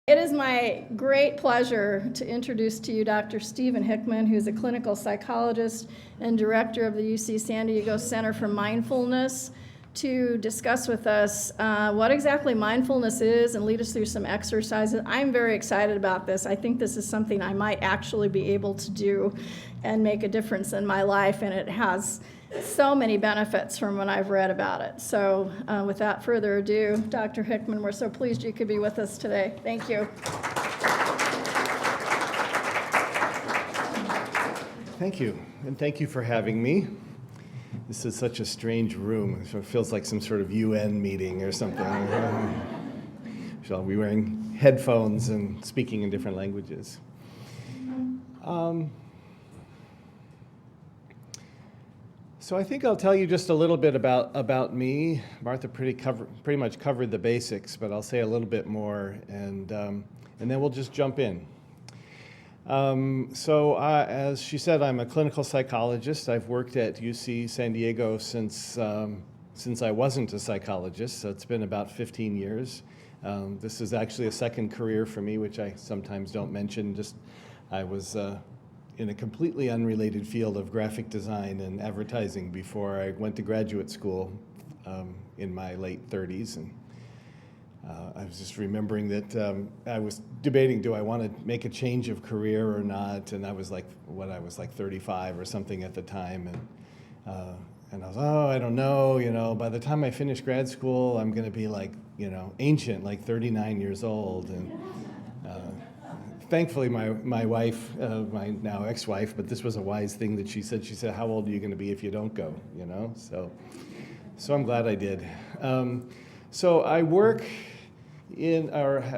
It is my great pleasure to introduce to you Dr. Stephen Hickman, who's a clinical psychologist and director of the UC San Diego Center for Mindfulness, to discuss with us what exactly mindfulness is and lead us through some exercises. I'm very excited about this. I think this is something I might actually be able to do and make a difference in my life, and it has so many benefits from when I've read about it. So without further ado, Dr. Hickman, we're so pleased you could be with us today. Thank you. Thank you, and thank you for having me. This is such a strange room. It feels like some sort of UN meeting or something. Shall we be wearing headphones and speaking in different languages? So I think I'll tell you just a little bit about me. Martha pretty much covered the basics, but I'll say a little bit more, and then we'll just jump in. As she said, I'm a clinical psychologist. I've worked at UC San Diego since I wasn't a psychologist, so it's been about 15 years. This is actually a second career for me, which I sometimes don't mention. I was in a completely unrelated field of graphic design and advertising before I went to graduate school in my late 30s. And I was just remembering that I was debating, do I want to make a change of career or not? And I was like 35 or something at the time. And I was, I don't know, by the time I finish grad school, I'm going to be ancient, like 39 years old. And thankfully, my wife, my now ex-wife, but this was a wise thing that she said, how old are you going to be if you don't go, So I'm glad I did. So I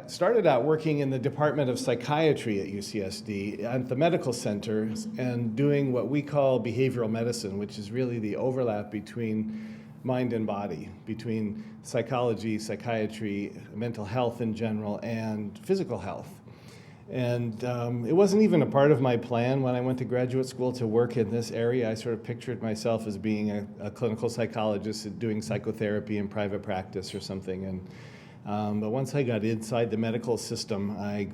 started out working in the Department of Psychiatry at UCSD at the medical center and doing what we call behavioral medicine, which is really the overlap between mind and body, between psychology, psychiatry, mental health in general, and physical health. And it wasn't even a part of my plan when I went to graduate school to work in this area. I sort of pictured myself as being a clinical psychologist doing psychotherapy in private practice or something. But once I got inside the medical system, I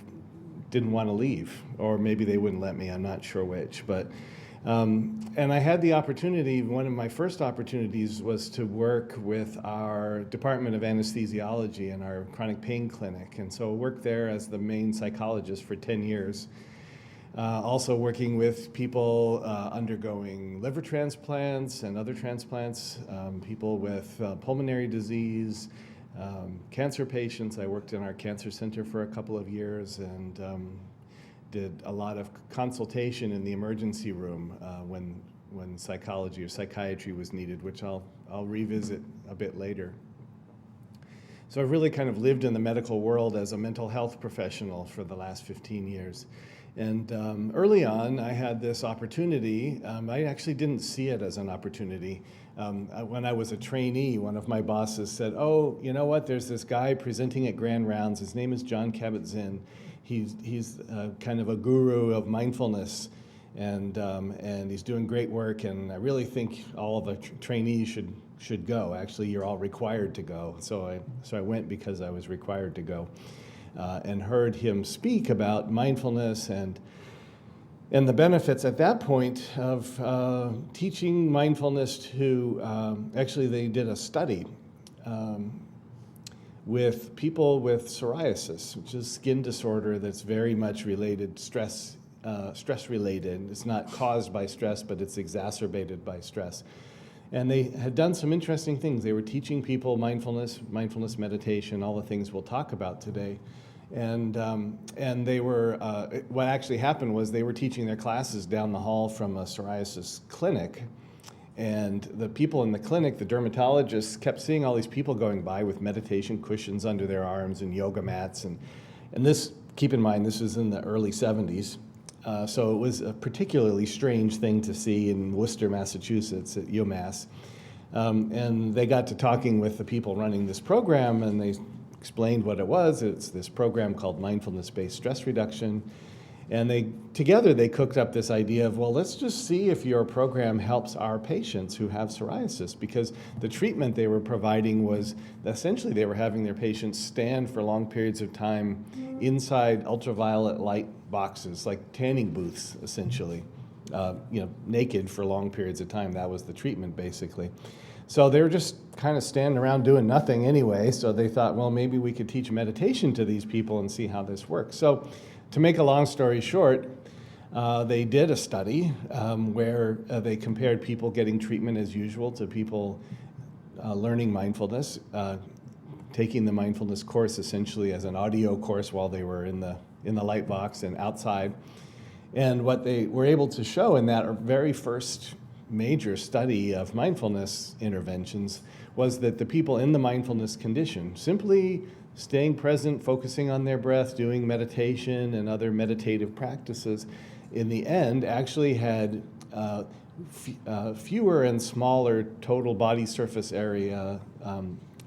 didn't want to leave, or maybe they wouldn't let me. I'm not sure which. And I had the opportunity, one of my first opportunities was to work with our Department of Anesthesiology in our chronic pain clinic. And so I worked there as the main psychologist for 10 years. Also working with people undergoing liver transplants and other transplants, people with pulmonary disease, cancer patients. I worked in our cancer center for a couple of years and did a lot of consultation in the emergency room when psychology or psychiatry was needed, which I'll revisit a bit later. So I've really kind of lived in the medical world as a mental health professional for the last 15 years. And early on, I had this opportunity. I actually didn't see it as an opportunity. When I was a trainee, one of my bosses said, "Oh, you know what? There's this guy presenting at Grand Rounds. His name is John Kabat-Zinn. He's kind of a guru of mindfulness, and he's doing great work. And I really think all of the trainees should go. Actually, you're all required to go." So I went because I was required to go, and heard him speak about mindfulness and the benefits at that point of teaching mindfulness to, actually they did a study with people with psoriasis, which is a skin disorder that's very much related, stress related. It's not caused by stress, but it's exacerbated by stress. And they had done some interesting things. They were teaching people mindfulness meditation, all the things we'll talk about today. And they were, what actually happened was they were teaching their classes down the hall from a psoriasis clinic. And the people in the clinic, the dermatologists, kept seeing all these people going by with meditation cushions under their arms and yoga mats. And this, keep in mind, this was in the early 70s. So it was a particularly strange thing to see in Worcester, Massachusetts at UMass. And they got to talking with the people running this program, and they explained what it was. It's this program called mindfulness-based stress reduction. And together they cooked up this idea of, well, let's just see if your program helps our patients who have psoriasis, because the treatment they were providing was essentially they were having their patients stand for long periods of time inside ultraviolet light boxes, like tanning booths, essentially, naked for long periods of time. That was the treatment, basically. So they were just kind of standing around doing nothing anyway, so they thought, well, maybe we could teach meditation to these people and see how this works. So to make a long story short, they did a study where they compared people getting treatment as usual to people learning mindfulness, taking the mindfulness course essentially as an audio course while they were in the light box and outside. And what they were able to show in that very first major study of mindfulness interventions was that the people in the mindfulness condition, simply staying present, focusing on their breath, doing meditation and other meditative practices, in the end actually had fewer and smaller total body surface area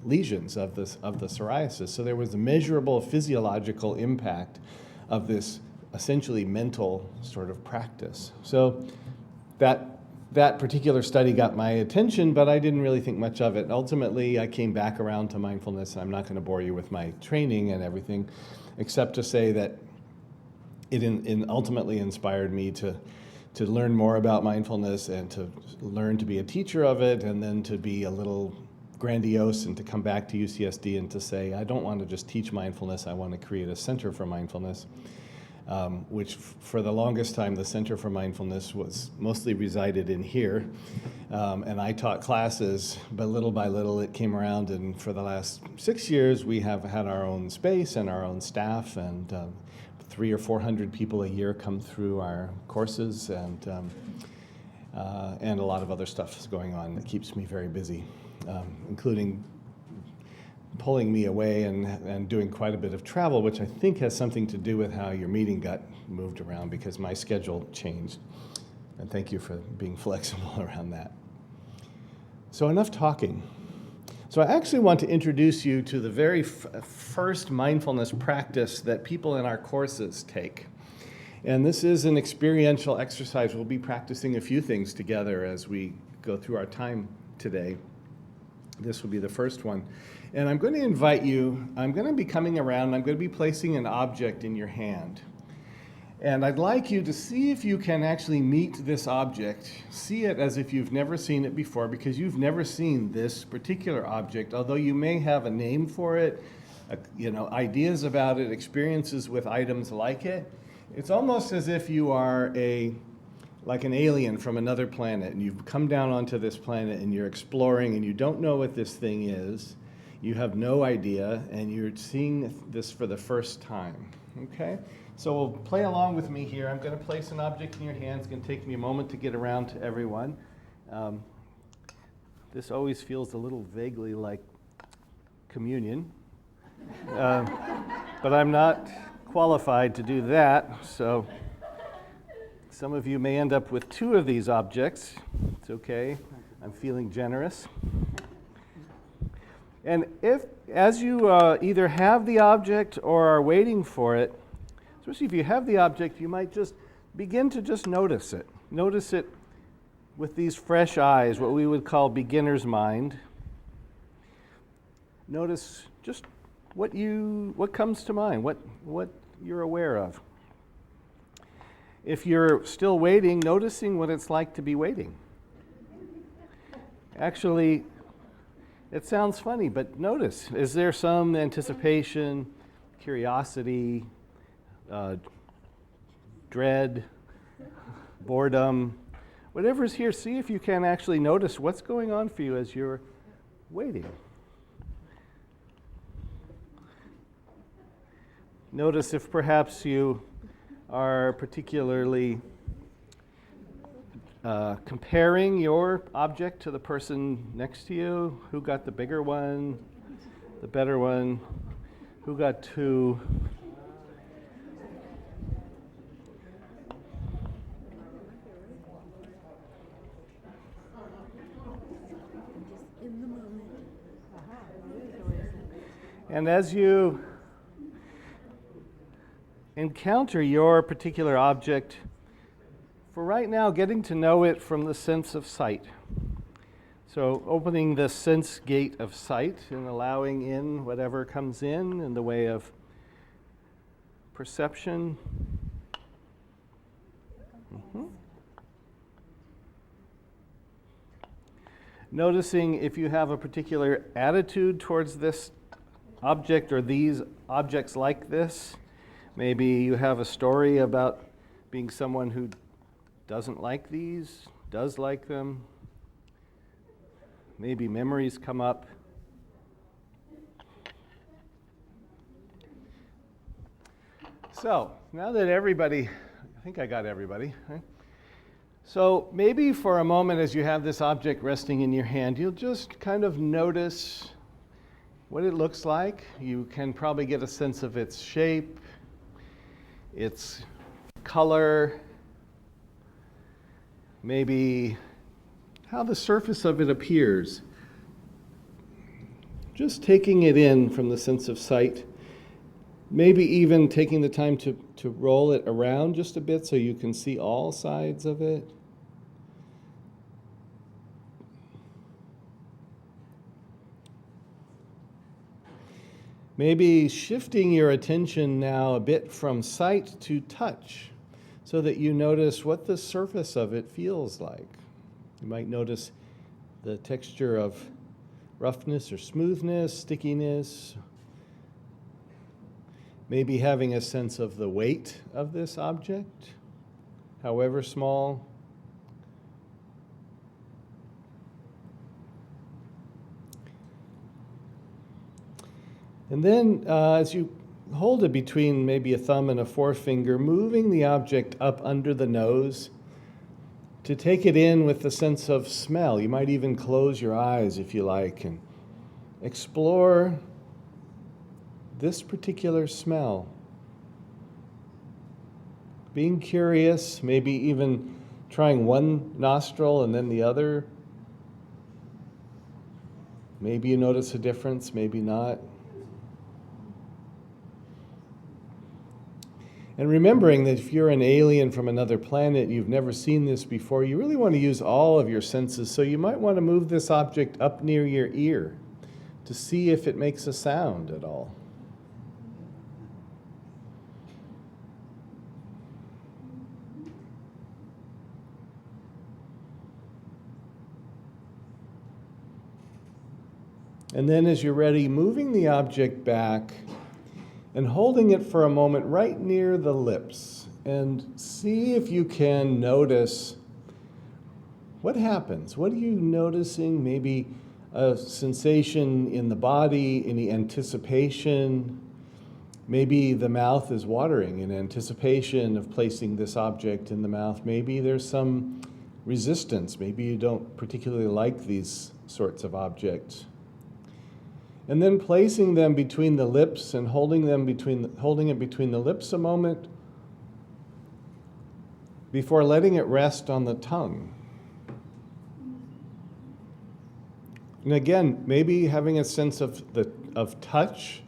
lesions of the psoriasis. So there was a measurable physiological impact of this essentially mental sort of practice. So that particular study got my attention, but I didn't really think much of it. Ultimately, I came back around to mindfulness. I'm not going to bore you with my training and everything, except to say that it ultimately inspired me to learn more about mindfulness and to learn to be a teacher of it, and then to be a little grandiose and to come back to UCSD and to say, I don't want to just teach mindfulness, I want to create a center for mindfulness. Which for the longest time, the Center for Mindfulness was mostly resided in here. And I taught classes, but little by little it came around, and for the last 6 years, we have had our own space and our own staff, and 300 or 400 people a year come through our courses, and a lot of other stuff is going on that keeps me very busy, including pulling me away and doing quite a bit of travel, which I think has something to do with how your meeting got moved around, because my schedule changed. And thank you for being flexible around that. So enough talking. So I actually want to introduce you to the very first mindfulness practice that people in our courses take. And this is an experiential exercise. We'll be practicing a few things together as we go through our time today. This will be the first one. And I'm going to invite you, I'm going to be coming around, I'm going to be placing an object in your hand. And I'd like you to see if you can actually meet this object, see it as if you've never seen it before, because you've never seen this particular object, although you may have a name for it, ideas about it, experiences with items like it. It's almost as if you are like an alien from another planet, and you've come down onto this planet and you're exploring and you don't know what this thing is. You have no idea, and you're seeing this for the first time, okay? So we'll play along with me here. I'm going to place an object in your hand. It's going to take me a moment to get around to everyone. This always feels a little vaguely like communion, but I'm not qualified to do that, so some of you may end up with 2 of these objects. It's okay. I'm feeling generous. And as you either have the object or are waiting for it, especially if you have the object, you might just begin to just notice it. Notice it with these fresh eyes, what we would call beginner's mind. Notice just what comes to mind, what you're aware of. If you're still waiting, noticing what it's like to be waiting. Actually, it sounds funny, but notice, is there some anticipation, curiosity, dread, boredom, whatever's here? See if you can actually notice what's going on for you as you're waiting. Notice if perhaps you are particularly comparing your object to the person next to you. Who got the bigger one, the better one? Who got 2? And as you encounter your particular object, for right now, getting to know it from the sense of sight. So opening the sense gate of sight and allowing in whatever comes in the way of perception. Noticing if you have a particular attitude towards this object or these objects like this. Maybe you have a story about being someone who doesn't like these, does like them. Maybe memories come up. So, now that everybody, I think I got everybody, right? So maybe for a moment as you have this object resting in your hand, you'll just kind of notice what it looks like. You can probably get a sense of its shape, its color, maybe how the surface of it appears. Just taking it in from the sense of sight. Maybe even taking the time to roll it around just a bit so you can see all sides of it. Maybe shifting your attention now a bit from sight to touch so that you notice what the surface of it feels like. You might notice the texture of roughness or smoothness, stickiness, maybe having a sense of the weight of this object, however small. And then as you hold it between maybe a thumb and a forefinger, moving the object up under the nose to take it in with the sense of smell. You might even close your eyes if you like and explore this particular smell. Being curious, maybe even trying one nostril and then the other. Maybe you notice a difference, maybe not. And remembering that if you're an alien from another planet, you've never seen this before, you really want to use all of your senses. So you might want to move this object up near your ear to see if it makes a sound at all. And then as you're ready, moving the object back and holding it for a moment right near the lips, and see if you can notice what happens. What are you noticing? Maybe a sensation in the body, any anticipation. Maybe the mouth is watering in anticipation of placing this object in the mouth. Maybe there's some resistance. Maybe you don't particularly like these sorts of objects. And then placing them between the lips and holding it between the lips a moment before letting it rest on the tongue. And again, maybe having a sense of touch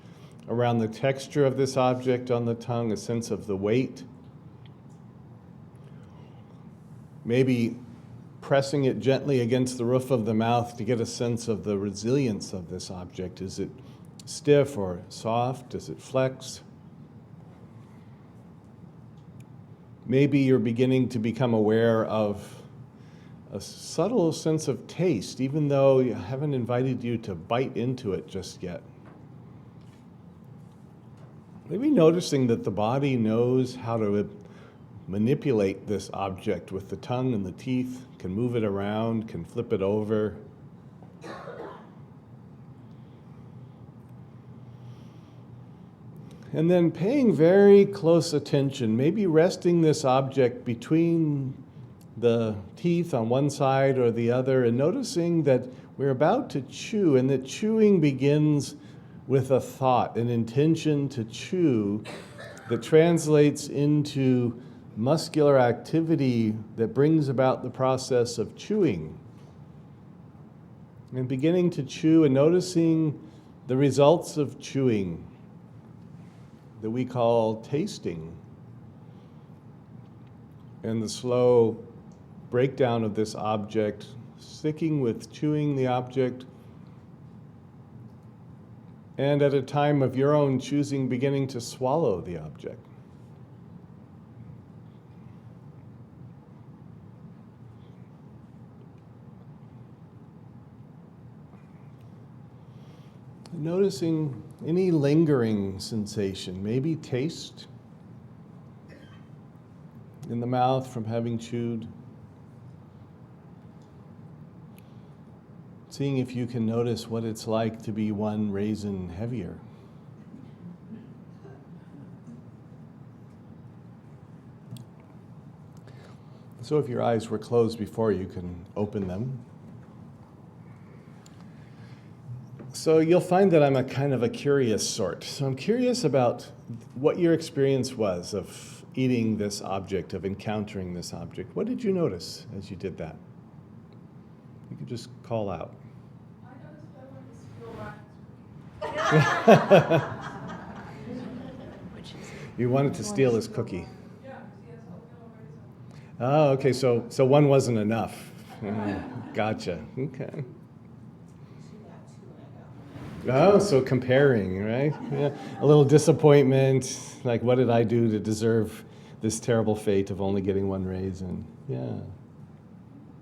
around the texture of this object on the tongue, a sense of the weight. Maybe pressing it gently against the roof of the mouth to get a sense of the resilience of this object. Is it stiff or soft? Does it flex? Maybe you're beginning to become aware of a subtle sense of taste, even though I haven't invited you to bite into it just yet. Maybe noticing that the body knows how to manipulate this object with the tongue and the teeth, can move it around, can flip it over. And then paying very close attention, maybe resting this object between the teeth on one side or the other, and noticing that we're about to chew, and that chewing begins with a thought, an intention to chew that translates into muscular activity that brings about the process of chewing. And beginning to chew and noticing the results of chewing. that we call tasting, and the slow breakdown of this object, sticking with chewing the object, and at a time of your own choosing, beginning to swallow the object. Noticing any lingering sensation, maybe taste in the mouth from having chewed. Seeing if you can notice what it's like to be one raisin heavier. So if your eyes were closed before, you can open them. So you'll find that I'm a kind of a curious sort. So I'm curious about what your experience was of eating this object, of encountering this object. What did you notice as you did that? You could just call out. I noticed I wanted to steal You wanted to steal his cookie. Yeah, yes, I'll feel Oh, okay, so one wasn't enough. Gotcha, okay. Oh, so comparing, right? Yeah. A little disappointment, like what did I do to deserve this terrible fate of only getting one raisin? Yeah.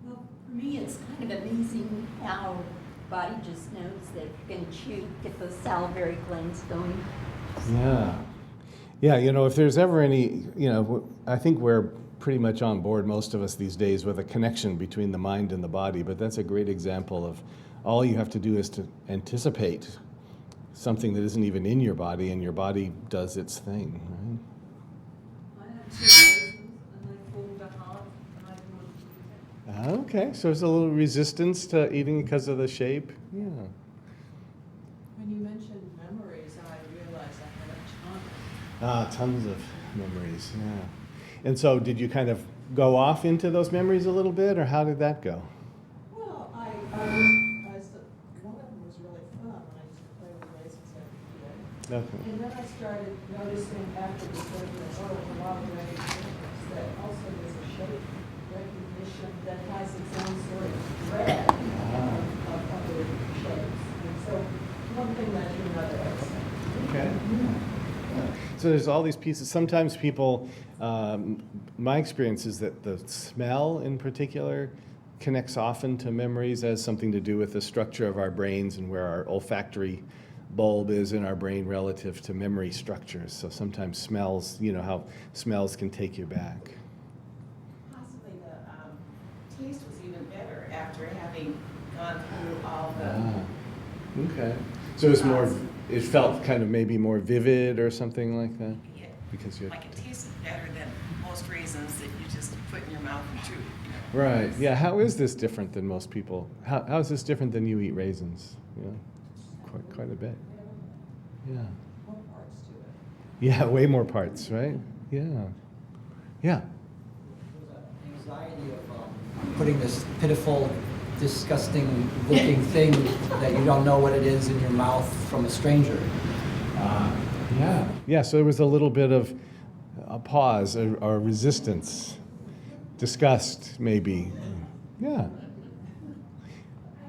Well, for me, it's kind of amazing how body just knows that if you're going to chew, get those salivary glands going. Yeah. Yeah, if there's ever any, I think we're pretty much on board, most of us these days, with a connection between the mind and the body, but that's a great example of all you have to do is to anticipate something that isn't even in your body, and your body does its thing, right? I had 2 raisins and they formed a heart and I didn't want to eat it. Okay, so there's a little resistance to eating because of the shape. Yeah. When you mentioned memories, I realized I had a ton. Tons of memories, yeah. And so did you kind of go off into those memories a little bit, or how did that go? Well, one of them was really fun when I used to play with raisins every day. Okay. And then I started noticing after the surgery, a lot of recognitions that also there's a shape recognition that has its own sort of thread of other shapes. And so one thing led to another. Okay. Yeah. So there's all these pieces. Sometimes people, my experience is that the smell in particular connects often to memories, as something to do with the structure of our brains and where our olfactory bulb is in our brain relative to memory structures. So sometimes smells, how smells can take you back. Possibly the taste was even better after having gone through all the. Okay. So it felt kind of maybe more vivid or something like that? Yeah, Because you're. like it tasted better than most raisins that you just put in your mouth and chew. Right. Yeah. How is this different than most people? How is this different than you eat raisins? Quite a bit. Yeah. More parts to it. Yeah. Way more parts, right? Yeah. Yeah. Anxiety of putting this pitiful, disgusting looking thing that you don't know what it is in your mouth from a stranger. Yeah. Yeah. So there was a little bit of a pause or resistance, disgust, maybe. Yeah. I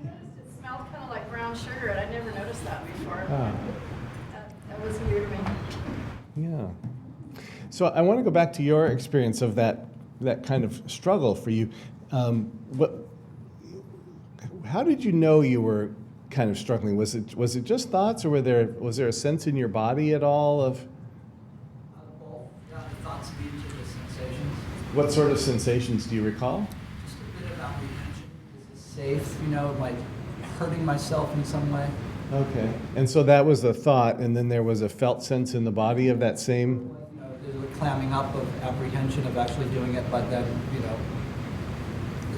noticed it smelled kind of like brown sugar, and I'd never noticed that before. Ah. That was new to me. Yeah. So I want to go back to your experience of that kind of struggle for you. How did you know you were kind of struggling? Was it just thoughts, or was there a sense in your body at all of Both thoughts lead to the sensations. what sort of sensations do you recall? Just a bit of apprehension. Is this safe? Am I hurting myself in some way? Okay. And so that was the thought, and then there was a felt sense in the body of that same. There's a clamming up of apprehension of actually doing it, but then,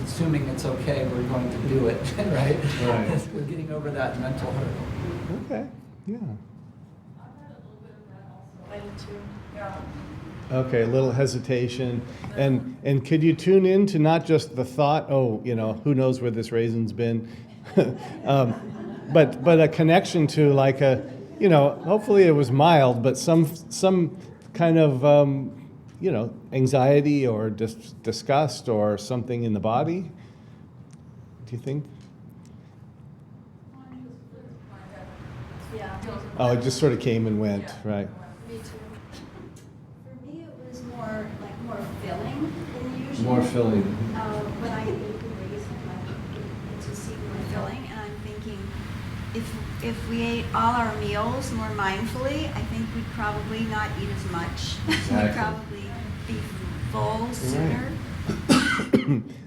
assuming it's okay, we're going to do it, right? Right. We're getting over that mental hurdle. Okay. Yeah. I had a little bit of that also. I did too. Yeah. Okay, a little hesitation. And could you tune in to not just the thought, who knows where this raisin's been, but a connection to like hopefully it was mild, but some kind of, anxiety or disgust or something in the body. Do you think? Yeah. Oh, it just sort of came and went, right? Me too. For me, it was more filling than usual. More filling. When I ate the raisin, I to see more filling, and I'm thinking, if we ate all our meals more mindfully, I think we'd probably not eat as much. Exactly. We'd probably be full sooner.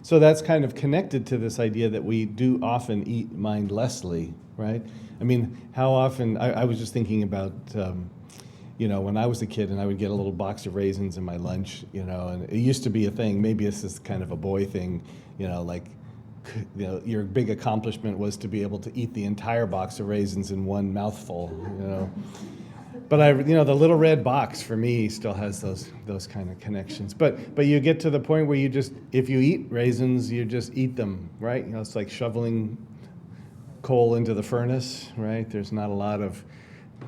So that's kind of connected to this idea that we do often eat mindlessly, right? I mean, how often, I was just thinking about, when I was a kid and I would get a little box of raisins in my lunch, and it used to be a thing. Maybe this is kind of a boy thing, your big accomplishment was to be able to eat the entire box of raisins in one mouthful, But the little red box for me still has those kind of connections. But you get to the point where if you eat raisins, you just eat them, right? It's like shoveling coal into the furnace, right? There's not a lot of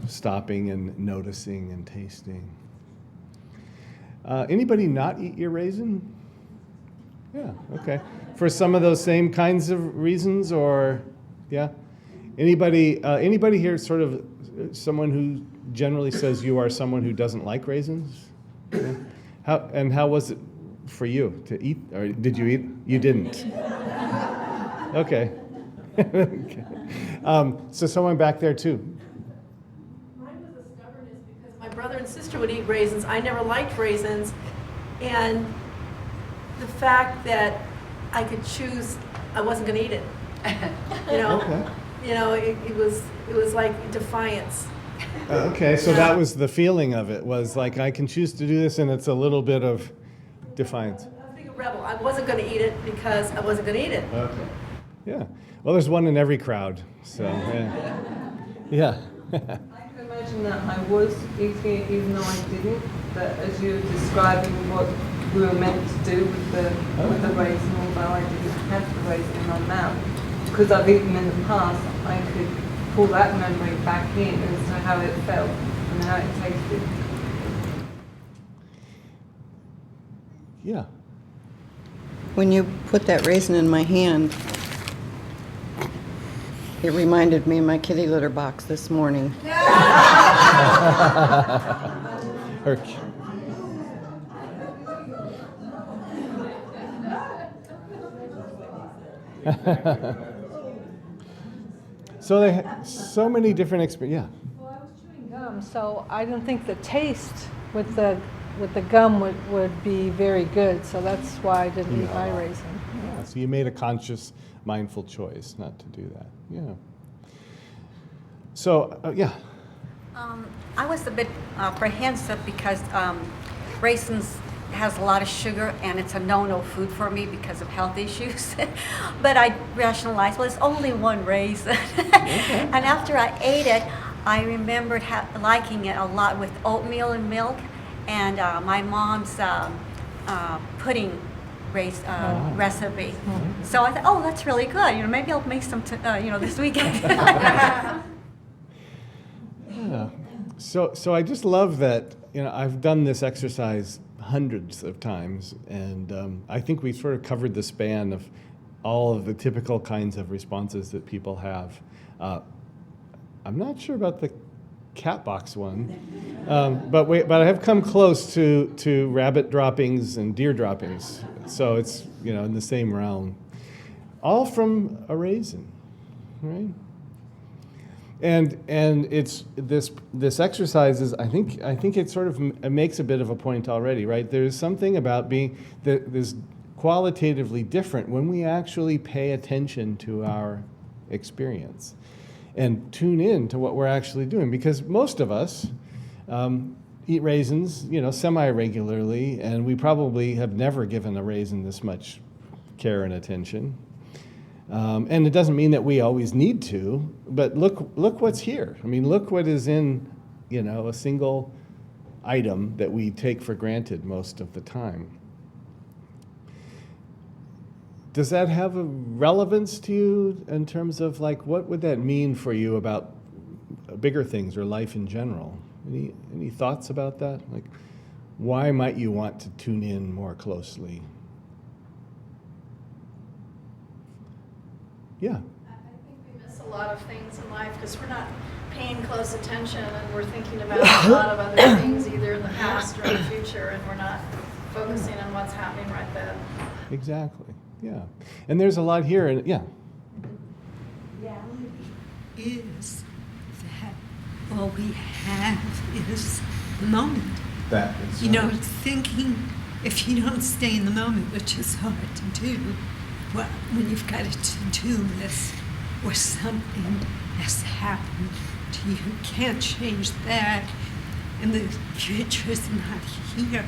stopping and noticing and tasting. Anybody not eat your raisin? Yeah, okay. For some of those same kinds of reasons, or yeah? Anybody here sort of someone who generally says you are someone who doesn't like raisins? Yeah. How was it for you to eat, or did you eat? You didn't. Okay. Okay. So someone back there too. Mine was a stubbornness because my brother and sister would eat raisins. I never liked raisins. And the fact that I could choose, I wasn't going to eat it. Okay. It was like defiance. Okay, so that was the feeling of it, was like, I can choose to do this, and it's a little bit of defiance. I was being a rebel. I wasn't going to eat it because I wasn't going to eat it. Okay. Yeah. Well, there's one in every crowd, so yeah. Yeah. I can imagine that I was eating it even though I didn't, but as you were describing what we were meant to do with the raisin, although I didn't have the raisin in my mouth, because I've eaten in the past, I could pull that memory back in as to how it felt and how it tasted. Yeah. When you put that raisin in my hand, it reminded me of my kitty litter box this morning. Her- So they so many different experiences. Yeah. Well, I was chewing gum, so I don't think the taste with the gum would be very good. So that's why I didn't eat my raisin. Yeah. So you made a conscious, mindful choice not to do that. Yeah. So yeah. I was a bit apprehensive because raisins has a lot of sugar and it's a no-no food for me because of health issues. But I rationalized, well, it's only one raisin. And after I ate it, I remembered liking it a lot with oatmeal and milk and my mom's pudding recipe. So I thought, oh, that's really good. Maybe I'll make some, this weekend. Yeah. So I just love that, I've done this exercise hundreds of times, and I think we sort of covered the span of all of the typical kinds of responses that people have. I'm not sure about the cat box one, but I have come close to rabbit droppings and deer droppings, so it's in the same realm, all from a raisin, right? And it's this exercise is I think it sort of makes a bit of a point already, right? There's something about being this qualitatively different when we actually pay attention to our experience and tune in to what we're actually doing, because most of us eat raisins, semi-regularly, and we probably have never given a raisin this much care and attention. And it doesn't mean that we always need to, but look what's here. I mean, look what is in, a single item that we take for granted most of the time. Does that have a relevance to you in terms of what would that mean for you about bigger things or life in general. Any thoughts about that? Like, why might you want to tune in more closely? Yeah. I think we miss a lot of things in life because we're not paying close attention and we're thinking about a lot of other things, either in the past or in the future, and we're not focusing on what's happening right then. Exactly. Yeah. And there's a lot here, and yeah. Reality is that all we have is the moment. That is You know, thinking, if you don't stay in the moment, which is hard to do, well, when you've got a to-do list or something has happened to you, you can't change that, and the future is not here.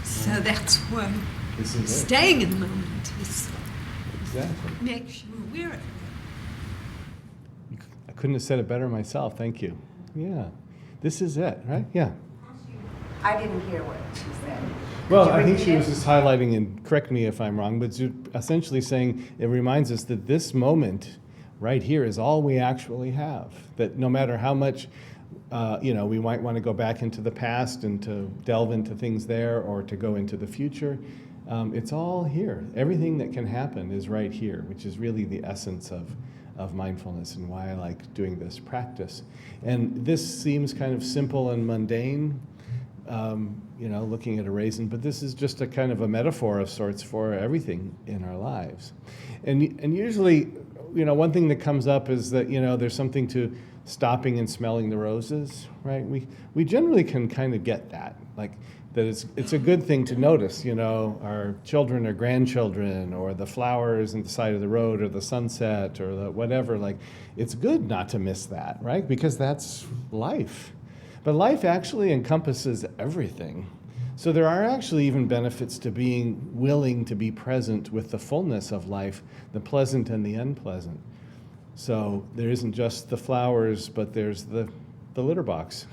So that's why This is it. staying in the moment is Exactly. makes you aware of it. I couldn't have said it better myself. Thank you. Yeah. This is it, right? Yeah. I didn't hear what she said. Well, Could you I think repeat she it? was just highlighting, and correct me if I'm wrong, but essentially saying it reminds us that this moment right here is all we actually have. That no matter how much, we might want to go back into the past and to delve into things there or to go into the future, it's all here. Everything that can happen is right here, which is really the essence of mindfulness and why I like doing this practice. And this seems kind of simple and mundane, looking at a raisin, but this is just a kind of a metaphor of sorts for everything in our lives. And usually, one thing that comes up is that, there's something to stopping and smelling the roses, right? We generally can kind of get that, like that it's a good thing to notice, our children or grandchildren or the flowers on the side of the road or the sunset or the whatever, like it's good not to miss that, right? Because that's life. But life actually encompasses everything. So there are actually even benefits to being willing to be present with the fullness of life, the pleasant and the unpleasant. So there isn't just the flowers, but there's the litter box.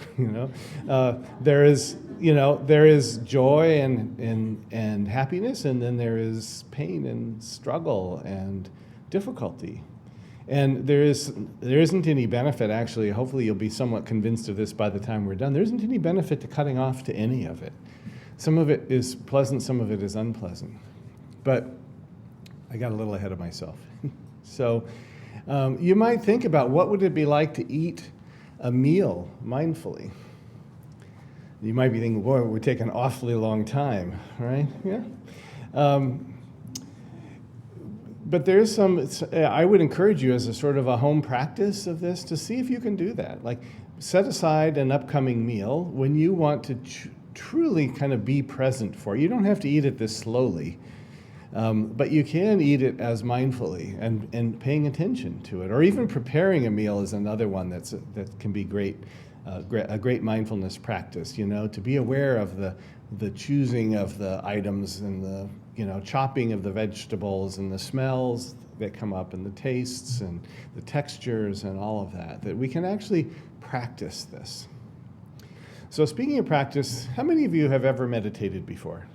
There is joy and happiness, and then there is pain and struggle and difficulty. And there isn't any benefit, actually, hopefully you'll be somewhat convinced of this by the time we're done, there isn't any benefit to cutting off to any of it. Some of it is pleasant, some of it is unpleasant. But I got a little ahead of myself. So you might think about what would it be like to eat a meal mindfully. You might be thinking, boy, it would take an awfully long time, right? Yeah. But there's I would encourage you as a sort of a home practice of this to see if you can do that. Like set aside an upcoming meal when you want to truly kind of be present for it. You don't have to eat it this slowly, but you can eat it as mindfully and paying attention to it. Or even preparing a meal is another one that can be great, a great mindfulness practice, to be aware of the choosing of the items and the chopping of the vegetables and the smells that come up and the tastes and the textures and all of that we can actually practice this. So speaking of practice, how many of you have ever meditated before?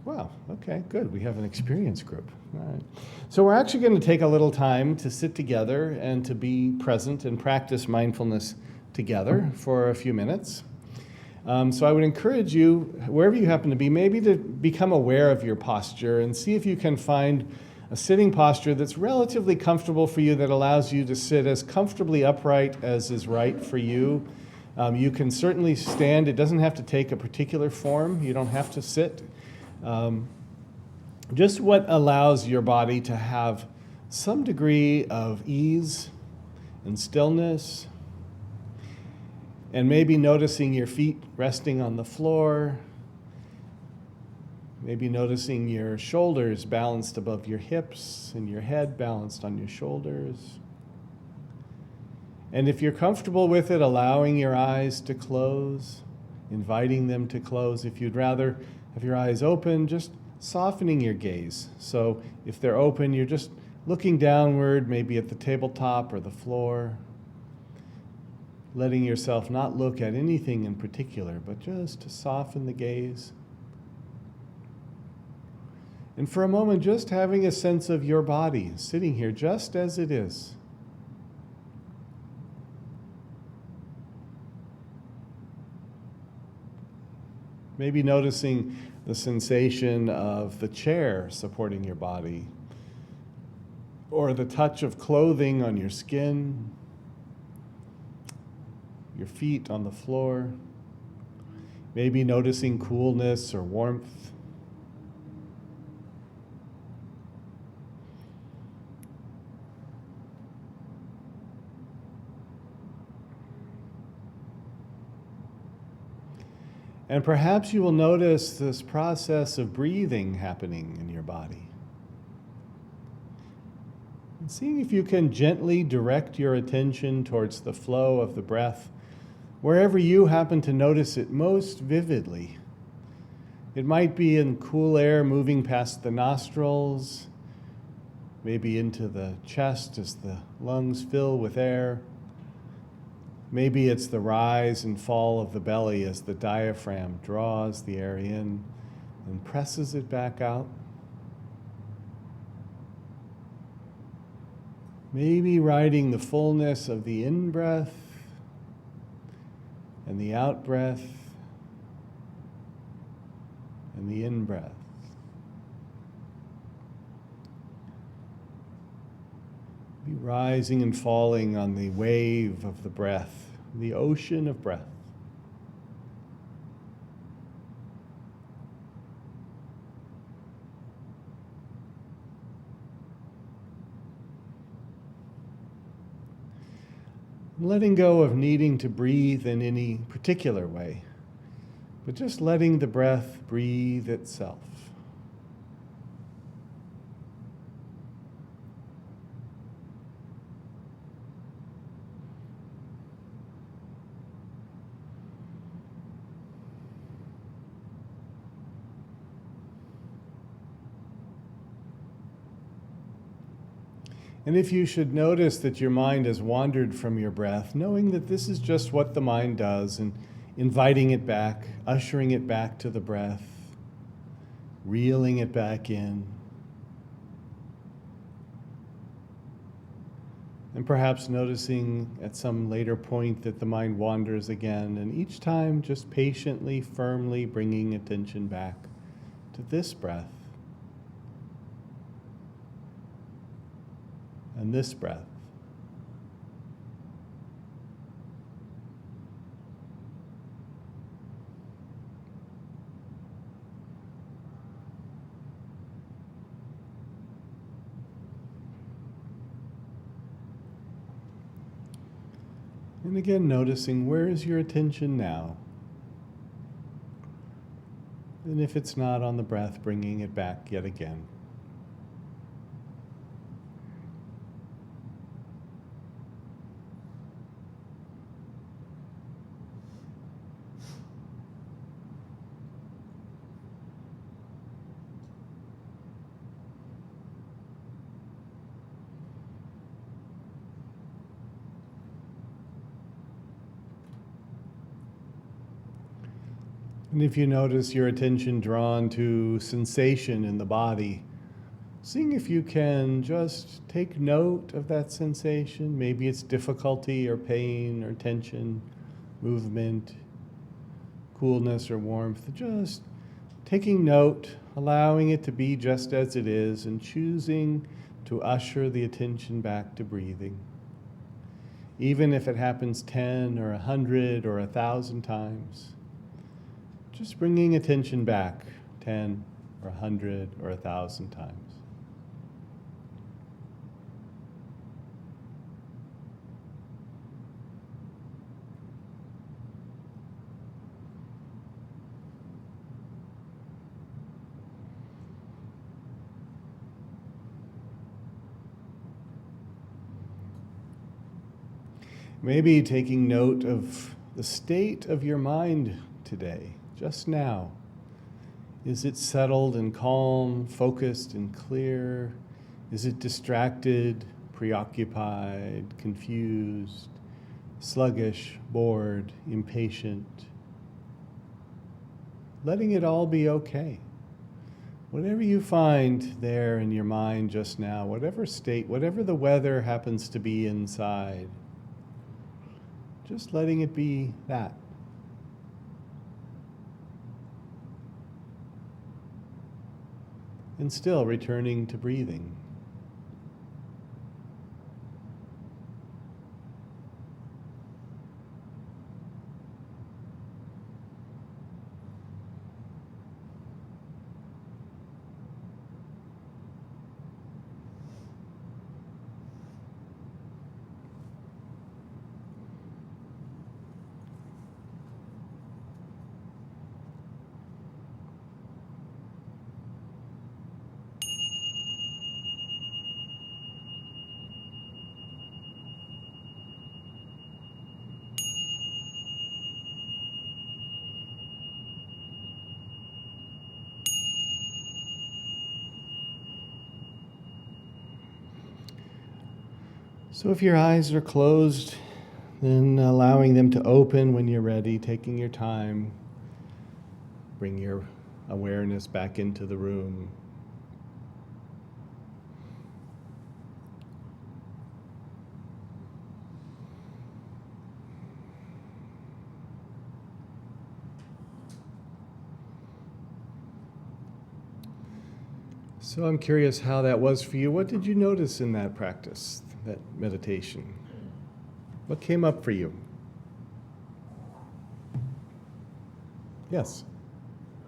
Wow, okay, good. We have an experience group. All right. So we're actually going to take a little time to sit together and to be present and practice mindfulness together for a few minutes. So I would encourage you, wherever you happen to be, maybe to become aware of your posture and see if you can find a sitting posture that's relatively comfortable for you, that allows you to sit as comfortably upright as is right for you. You can certainly stand. It doesn't have to take a particular form. You don't have to sit. Just what allows your body to have some degree of ease and stillness. And maybe noticing your feet resting on the floor. Maybe noticing your shoulders balanced above your hips and your head balanced on your shoulders. And if you're comfortable with it, allowing your eyes to close, inviting them to close. If you'd rather have your eyes open, just softening your gaze. So if they're open, you're just looking downward, maybe at the tabletop or the floor. Letting yourself not look at anything in particular, but just to soften the gaze. And for a moment, just having a sense of your body sitting here just as it is. Maybe noticing the sensation of the chair supporting your body, or the touch of clothing on your skin, your feet on the floor. Maybe noticing coolness or warmth. And perhaps you will notice this process of breathing happening in your body. And seeing if you can gently direct your attention towards the flow of the breath wherever you happen to notice it most vividly. It might be in cool air moving past the nostrils, maybe into the chest as the lungs fill with air. Maybe it's the rise and fall of the belly as the diaphragm draws the air in and presses it back out. Maybe riding the fullness of the in-breath and the out-breath and the in-breath. Be rising and falling on the wave of the breath, the ocean of breath. Letting go of needing to breathe in any particular way, but just letting the breath breathe itself. And if you should notice that your mind has wandered from your breath, knowing that this is just what the mind does, and inviting it back, ushering it back to the breath, reeling it back in. And perhaps noticing at some later point that the mind wanders again, and each time just patiently, firmly bringing attention back to this breath. And this breath. And again, noticing where is your attention now? And if it's not on the breath, bringing it back yet again. And if you notice your attention drawn to sensation in the body, seeing if you can just take note of that sensation. Maybe it's difficulty or pain or tension, movement, coolness or warmth. Just taking note, allowing it to be just as it is, and choosing to usher the attention back to breathing. Even if it happens 10 or 100 or 1,000 times. Just bringing attention back 10 or 100 or 1,000 times. Maybe taking note of the state of your mind today. Just now. Is it settled and calm, focused and clear? Is it distracted, preoccupied, confused, sluggish, bored, impatient? Letting it all be okay. Whatever you find there in your mind just now, whatever state, whatever the weather happens to be inside, just letting it be that. And still returning to breathing. So if your eyes are closed, then allowing them to open when you're ready, taking your time, bring your awareness back into the room. So I'm curious how that was for you. What did you notice in that practice, that meditation? What came up for you? Yes.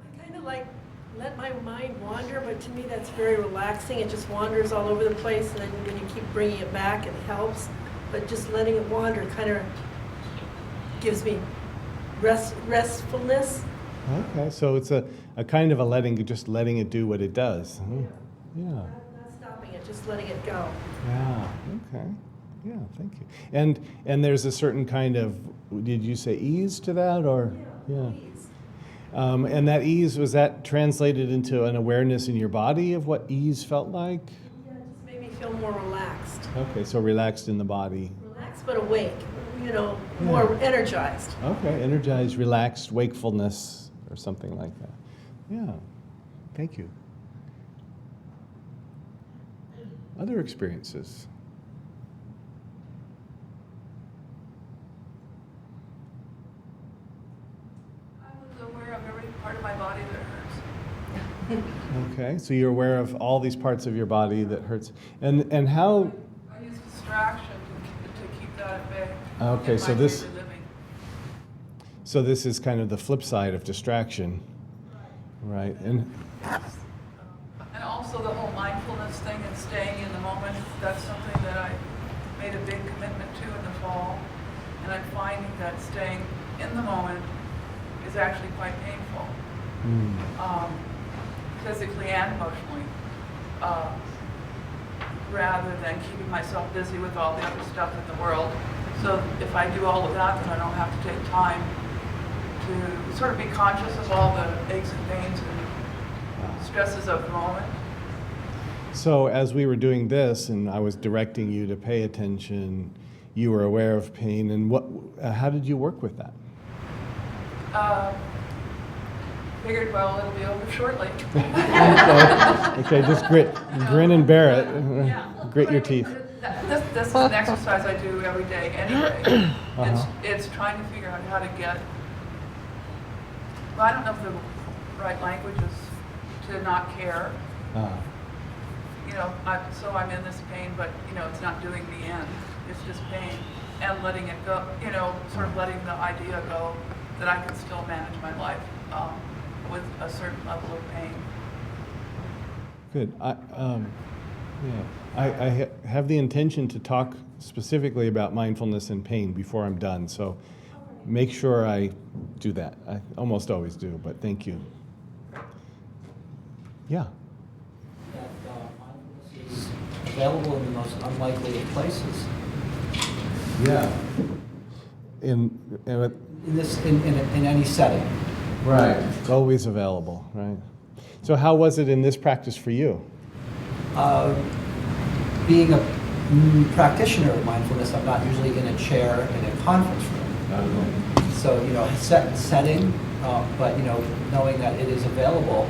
I kind of like let my mind wander, but to me that's very relaxing. It just wanders all over the place, and then you keep bringing it back, and it helps. But just letting it wander kind of gives me restfulness. Okay, so it's a kind of a just letting it do what it does. Huh? Yeah. Not stopping it, just letting it go. Yeah. Okay. Yeah. Thank you. And there's a certain kind of, did you say ease to that, or yeah? Ease. And that ease, was that translated into an awareness in your body of what ease felt like? Yeah, it just made me feel more relaxed. Okay, so relaxed in the body. Relaxed but awake, more energized. Okay, energized, relaxed wakefulness or something like that. Yeah, thank you. Other experiences? I was aware of every part of my body that hurts. Okay, so you're aware of all these parts of your body that hurts. And how... I use distraction to keep that at bay. Okay, in so my this... daily living. So this is kind of the flip side of distraction, right? And also the whole mindfulness thing and staying in the moment, that's something that I made a big commitment to in the fall. And I'm finding that staying in the moment is actually quite painful, physically and emotionally, rather than keeping myself busy with all the other stuff in the world. So if I do all of that, then I don't have to take time to sort of be conscious of all the aches and pains and stresses of the moment. so as we were doing this, and I was directing you to pay attention, you were aware of pain, and how did you work with that? Figured, well, it'll be over shortly. Okay, just grin and bear it. Grit your teeth. This is an exercise I do every day anyway. It's trying to figure out how to get, well, I don't know if the right language is to not care. So I'm in this pain, but it's not doing me in. It's just pain, and letting it go. Sort of letting the idea go that I can still manage my life with a certain level of pain. Good. I have the intention to talk specifically about mindfulness and pain before I'm done, so make sure I do that. I almost always do, but thank you. Yeah. Mindfulness is available in the most unlikely of places. Yeah. In any setting. Right. It's always available, right? So how was it in this practice for you? Being a practitioner of mindfulness, I'm not usually in a chair in a conference room. So, setting, but, knowing that it is available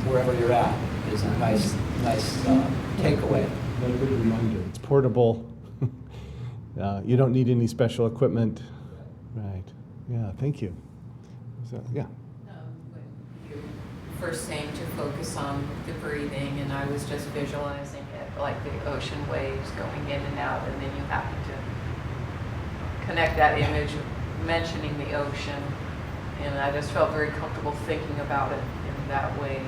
wherever you're at is a nice takeaway. What a good reminder. It's portable. You don't need any special equipment. Right. Yeah, thank you. So, yeah. When you're first saying to focus on the breathing, and I was just visualizing it like the ocean waves going in and out, and then you happen to connect that image of mentioning the ocean, and I just felt very comfortable thinking about it in that way,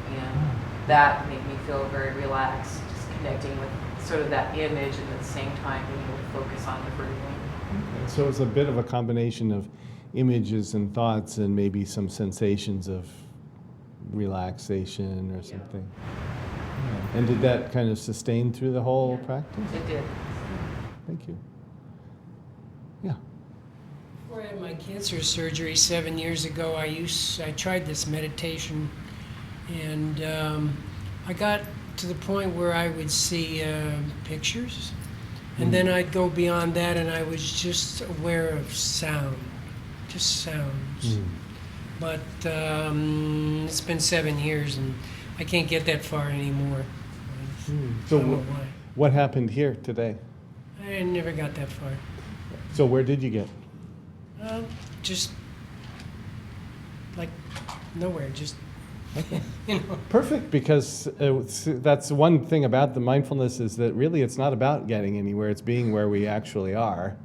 and that made me feel very relaxed, just connecting with sort of that image and at the same time being able to focus on the breathing. So it's a bit of a combination of images and thoughts and maybe some sensations of relaxation or something. Yeah. And did that kind of sustain through the whole practice? It did. Thank you. Yeah. Before I had my cancer surgery 7 years ago, I tried this meditation, and I got to the point where I would see pictures, and then I'd go beyond that, and I was just aware of sound, just sounds. But it's been 7 years, and I can't get that far anymore. So I don't know why. what happened here today? I never got that far. So where did you get? Just like nowhere, just Okay. you know. Perfect, because that's one thing about the mindfulness is that really it's not about getting anywhere, it's being where we actually are.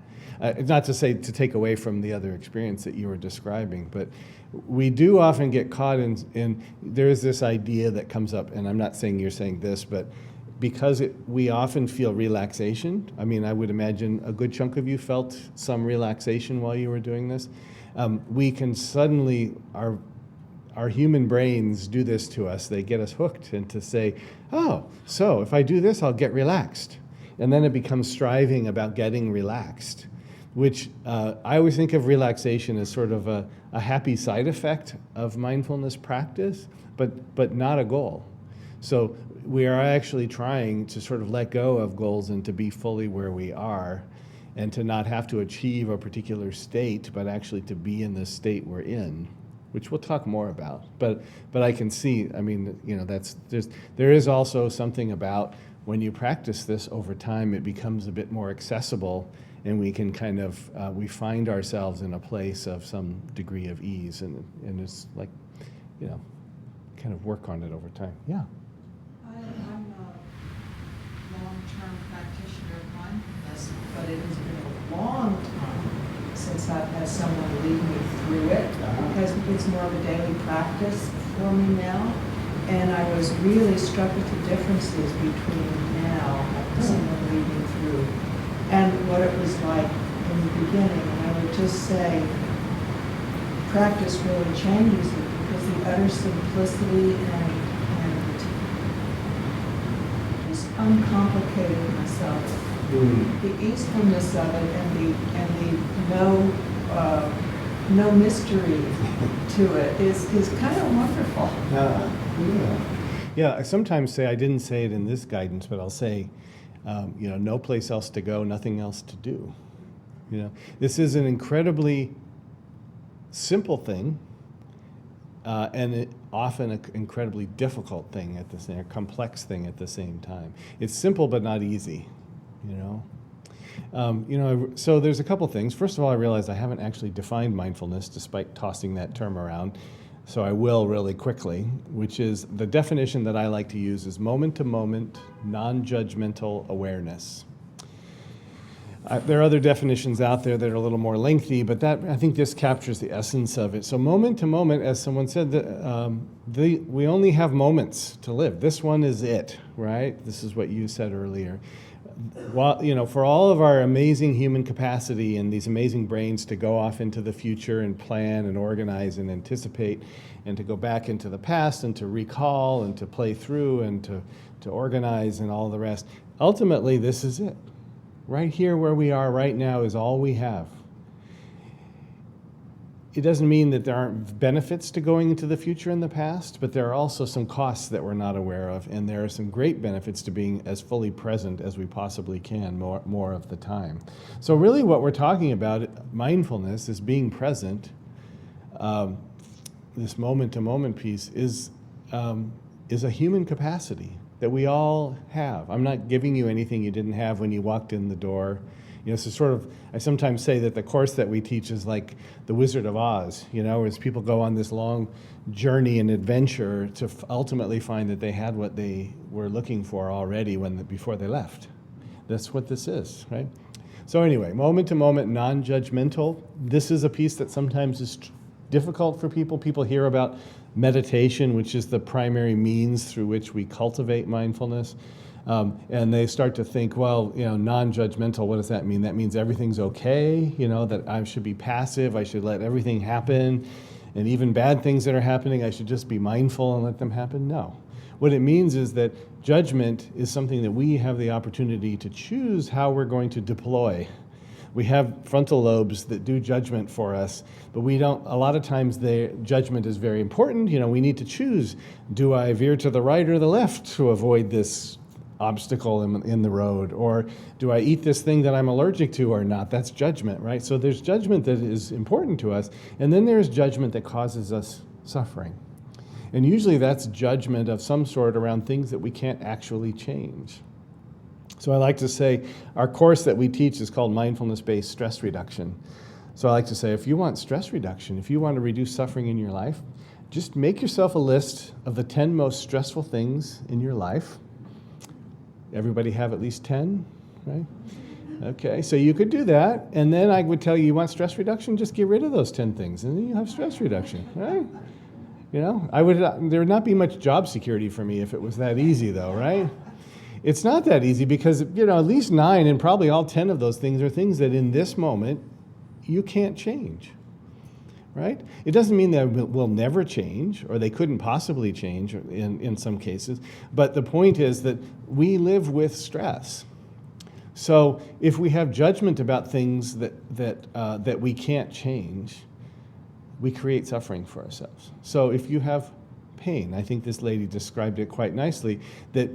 Not to say to take away from the other experience that you were describing, but we do often get caught in there is this idea that comes up, and I'm not saying you're saying this, but because we often feel relaxation. I mean, I would imagine a good chunk of you felt some relaxation while you were doing this. We can suddenly, our human brains do this to us. They get us hooked and to say, oh, so if I do this, I'll get relaxed. And then it becomes striving about getting relaxed, which I always think of relaxation as sort of a happy side effect of mindfulness practice, but not a goal. So we are actually trying to sort of let go of goals and to be fully where we are, and to not have to achieve a particular state, but actually to be in the state we're in, which we'll talk more about. But I can see, I mean, you know, there is also something about when you practice this over time, it becomes a bit more accessible, and we can kind of, we find ourselves in a place of some degree of ease, and it's like, you know, kind of work on it over time. Yeah. I'm a long-term practitioner of mindfulness, but it has been a long time since I've had someone lead me through it, because it's more of a daily practice for me now. And I was really struck with the differences between now and someone leading through and what it was like in the beginning. And I would just say practice really changes it, because the utter simplicity and just uncomplicating myself, the easefulness of it, and the no mystery to it is kind of wonderful. Yeah, I sometimes say, I didn't say it in this guidance, but I'll say, you know, no place else to go, nothing else to do. You know, this is an incredibly simple thing, and often an incredibly difficult thing at the same, complex thing at the same time. It's simple but not easy, you know. So there's a couple things. First of all, I realized I haven't actually defined mindfulness, despite tossing that term around. So I will really quickly, which is the definition that I like to use is moment-to-moment, non-judgmental awareness. There are other definitions out there that are a little more lengthy, but that, I think, this captures the essence of it. So moment-to-moment, as someone said, we only have moments to live. This one is it, right? This is what you said earlier. Well, you know, for all of our amazing human capacity and these amazing brains to go off into the future and plan and organize and anticipate, and to go back into the past and to recall and to play through and to organize and all the rest, ultimately this is it. Right here where we are right now is all we have. It doesn't mean that there aren't benefits to going into the future and the past, but there are also some costs that we're not aware of, and there are some great benefits to being as fully present as we possibly can more of the time. So really what we're talking about, mindfulness, is being present. This moment-to-moment piece is a human capacity that we all have. I'm not giving you anything you didn't have when you walked in the door, You know, so sort of, I sometimes say that the course that we teach is like the Wizard of Oz, you know, as people go on this long journey and adventure to ultimately find that they had what they were looking for already before they left. That's what this is, right? So anyway, moment to moment, non-judgmental. This is a piece that sometimes is difficult for people. People hear about meditation, which is the primary means through which we cultivate mindfulness. And they start to think, well, you know, non-judgmental, what does that mean? That means everything's okay, you know, that I should be passive, I should let everything happen, and even bad things that are happening, I should just be mindful and let them happen. No. What it means is that judgment is something that we have the opportunity to choose how we're going to deploy. We have frontal lobes that do judgment for us, but we don't, a lot of times judgment is very important. You know, we need to choose, do I veer to the right or the left to avoid this obstacle in the road? Or do I eat this thing that I'm allergic to or not? That's judgment, right? So there's judgment that is important to us, and then there's judgment that causes us suffering. And usually that's judgment of some sort around things that we can't actually change. So I like to say our course that we teach is called Mindfulness-Based Stress Reduction. So I like to say, if you want stress reduction, if you want to reduce suffering in your life, just make yourself a list of the 10 most stressful things in your life. Everybody have at least 10, right? Okay, so you could do that, and then I would tell you, you want stress reduction? Just get rid of those 10 things, and then you have stress reduction, right? You know, there would not be much job security for me if it was that easy, though, right? It's not that easy because, you know, at least 9 and probably all 10 of those things are things that in this moment you can't change, right? It doesn't mean that will never change or they couldn't possibly change in some cases, but the point is that we live with stress. So if we have judgment about things that we can't change, we create suffering for ourselves. So if you have pain, I think this lady described it quite nicely, that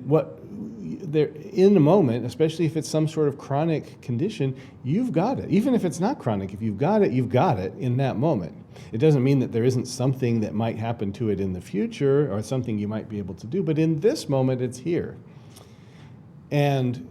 in the moment, especially if it's some sort of chronic condition, you've got it. Even if it's not chronic, if you've got it in that moment. It doesn't mean that there isn't something that might happen to it in the future or something you might be able to do, but in this moment it's here. And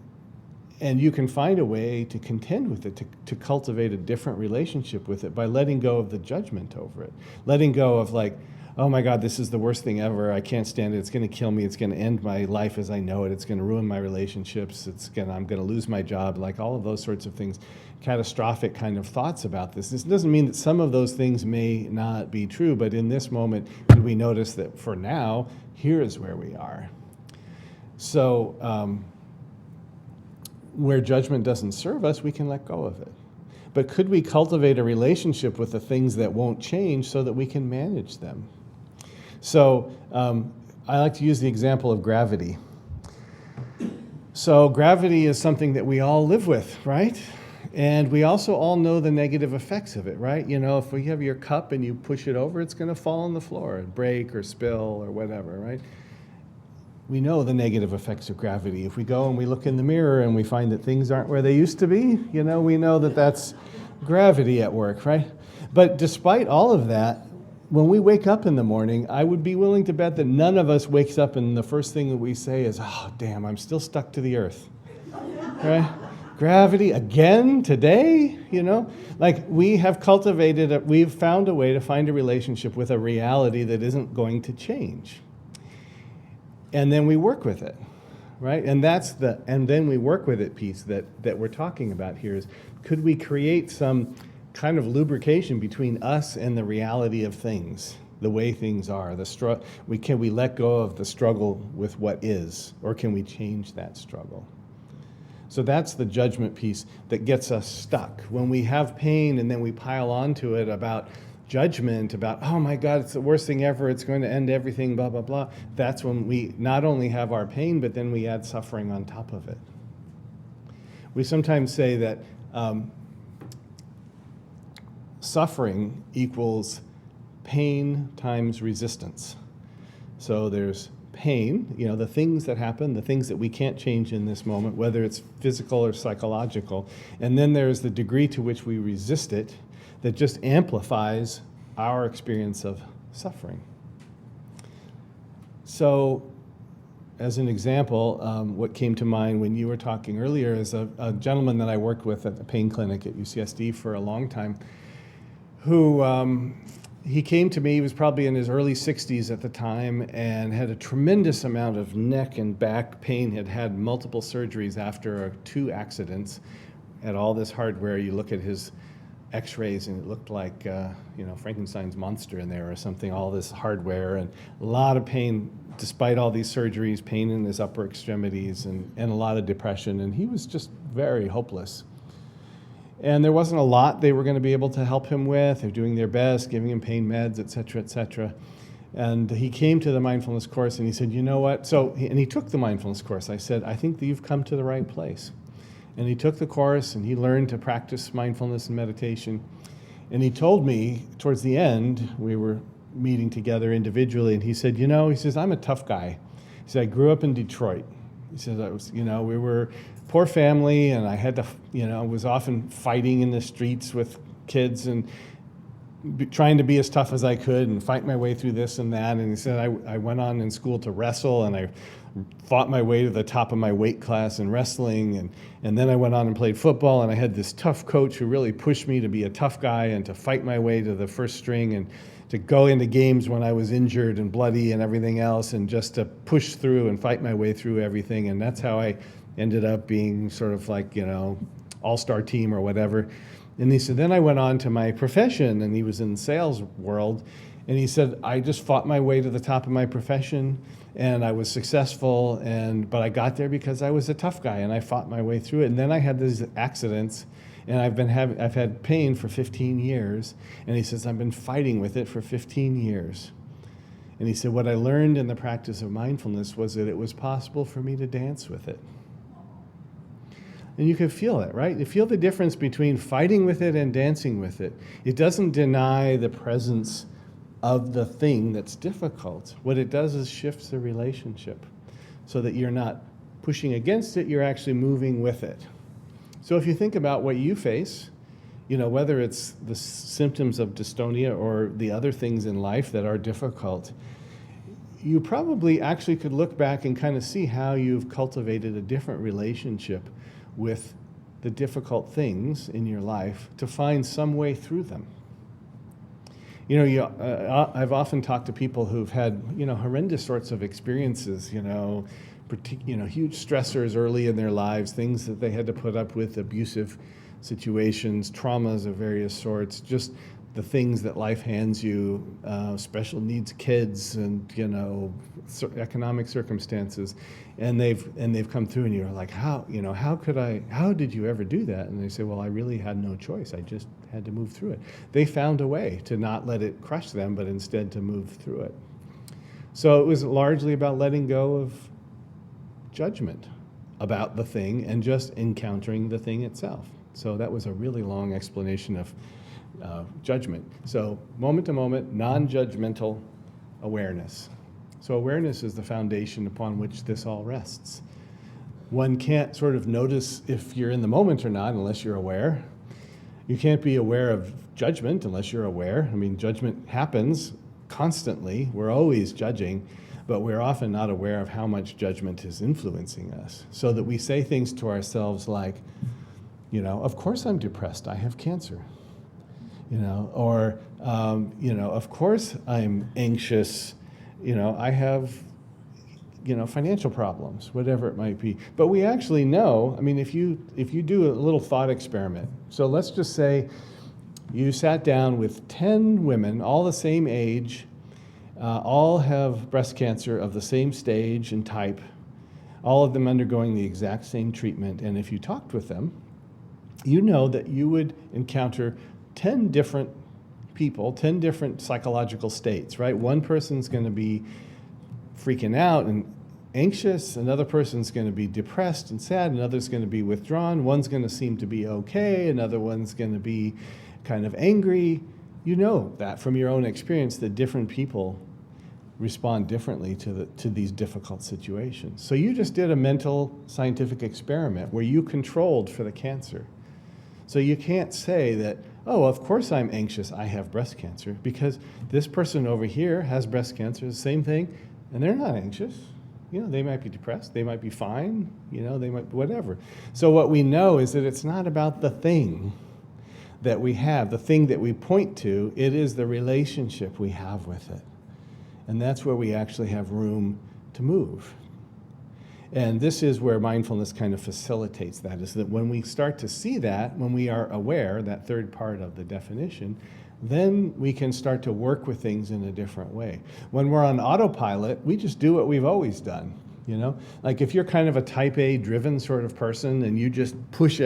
you can find a way to contend with it, to cultivate a different relationship with it by letting go of the judgment over it. Letting go of like, oh my God, this is the worst thing ever. I can't stand it. It's going to kill me. It's going to end my life as I know it. It's going to ruin my relationships. I'm going to lose my job. Like all of those sorts of things, catastrophic kind of thoughts about this. This doesn't mean that some of those things may not be true, but in this moment, we notice that for now, here is where we are. So where judgment doesn't serve us, we can let go of it. But could we cultivate a relationship with the things that won't change so that we can manage them? So I like to use the example of gravity. So gravity is something that we all live with, right? And we also all know the negative effects of it, right? You know, if we have your cup and you push it over, it's going to fall on the floor and break or spill or whatever, right? We know the negative effects of gravity. If we go and we look in the mirror and we find that things aren't where they used to be, you know, we know that that's gravity at work, right? But despite all of that, when we wake up in the morning, I would be willing to bet that none of us wakes up and the first thing that we say is, oh, damn, I'm still stuck to the earth, right? Gravity again today, you know? Like we've found a way to find a relationship with a reality that isn't going to change. And then we work with it, right? And that's and then we work with it piece that we're talking about here is, could we create some kind of lubrication between us and the reality of things, the way things are, can we let go of the struggle with what is, or can we change that struggle? So that's the judgment piece that gets us stuck. When we have pain and then we pile onto it about judgment, about, oh my God, it's the worst thing ever, it's going to end everything, blah, blah, blah. That's when we not only have our pain, but then we add suffering on top of it. We sometimes say that suffering equals pain times resistance. So there's pain, you know, the things that happen, the things that we can't change in this moment, whether it's physical or psychological. And then there's the degree to which we resist it that just amplifies our experience of suffering. So as an example, what came to mind when you were talking earlier is a gentleman that I worked with at the pain clinic at UCSD for a long time, who he came to me. He was probably in his early 60s at the time and had a tremendous amount of neck and back pain, had multiple surgeries after 2 accidents, had all this hardware. You look at his x-rays and it looked like Frankenstein's monster in there or something, all this hardware and a lot of pain despite all these surgeries, pain in his upper extremities and a lot of depression, and he was just very hopeless. And there wasn't a lot they were going to be able to help him with. They're doing their best, giving him pain meds, et cetera, et cetera. And he came to the mindfulness course and he said, you know what? And he took the mindfulness course. I said, I think that you've come to the right place. And he took the course and he learned to practice mindfulness and meditation. And he told me towards the end, we were meeting together individually, and he said, he says, I'm a tough guy. He said, I grew up in Detroit. He says, we were poor family, and I had to, was often fighting in the streets with kids and trying to be as tough as I could and fight my way through this and that. And he said, I went on in school to wrestle, and I fought my way to the top of my weight class in wrestling. And then I went on and played football, and I had this tough coach who really pushed me to be a tough guy and to fight my way to the first string and to go into games when I was injured and bloody and everything else, and just to push through and fight my way through everything. And that's how I ended up being sort of like, all-star team or whatever. And he said, then I went on to my profession, and he was in the sales world. And he said, I just fought my way to the top of my profession, and I was successful, but I got there because I was a tough guy, and I fought my way through it. And then I had these accidents, and I've had pain for 15 years. And he says, I've been fighting with it for 15 years. And he said, what I learned in the practice of mindfulness was that it was possible for me to dance with it. And you can feel it, right? You feel the difference between fighting with it and dancing with it. It doesn't deny the presence of the thing that's difficult. What it does is shifts the relationship so that you're not pushing against it, you're actually moving with it. So if you think about what you face, whether it's the symptoms of dystonia or the other things in life that are difficult, you probably actually could look back and kind of see how you've cultivated a different relationship with the difficult things in your life to find some way through them. I've often talked to people who've had, horrendous sorts of experiences, huge stressors early in their lives, things that they had to put up with, abusive situations, traumas of various sorts, just the things that life hands you, special needs kids and, economic circumstances. And they've come through and you're like, how did you ever do that? And they say, well, I really had no choice. I just had to move through it. They found a way to not let it crush them, but instead to move through it. So it was largely about letting go of judgment about the thing and just encountering the thing itself. So that was a really long explanation of judgment. So moment to moment, non-judgmental awareness. So awareness is the foundation upon which this all rests. One can't sort of notice if you're in the moment or not unless you're aware. You can't be aware of judgment unless you're aware. I mean, judgment happens constantly. We're always judging, but we're often not aware of how much judgment is influencing us. So that we say things to ourselves like, of course I'm depressed, I have cancer. Of course I'm anxious, I have, financial problems, whatever it might be. But we actually know, if you do a little thought experiment, so let's just say you sat down with 10 women, all the same age, all have breast cancer of the same stage and type, all of them undergoing the exact same treatment, and if you talked with them, you know that you would encounter 10 different people, 10 different psychological states, right? One person's going to be freaking out and anxious, another person's going to be depressed and sad, another's going to be withdrawn, one's going to seem to be okay, another one's going to be kind of angry. You know that from your own experience that different people respond differently to these difficult situations. So you just did a mental scientific experiment where you controlled for the cancer. So you can't say that, oh, of course I'm anxious, I have breast cancer, because this person over here has breast cancer, the same thing, and they're not anxious. They might be depressed, they might be fine, they might be whatever. So what we know is that it's not about the thing that we have, the thing that we point to, it is the relationship we have with it. And that's where we actually have room to move. And this is where mindfulness kind of facilitates that, is that when we start to see that, when we are aware, that third part of the definition, then we can start to work with things in a different way. When we're on autopilot, we just do what we've always done. Like if you're kind of a type A driven sort of person and you just push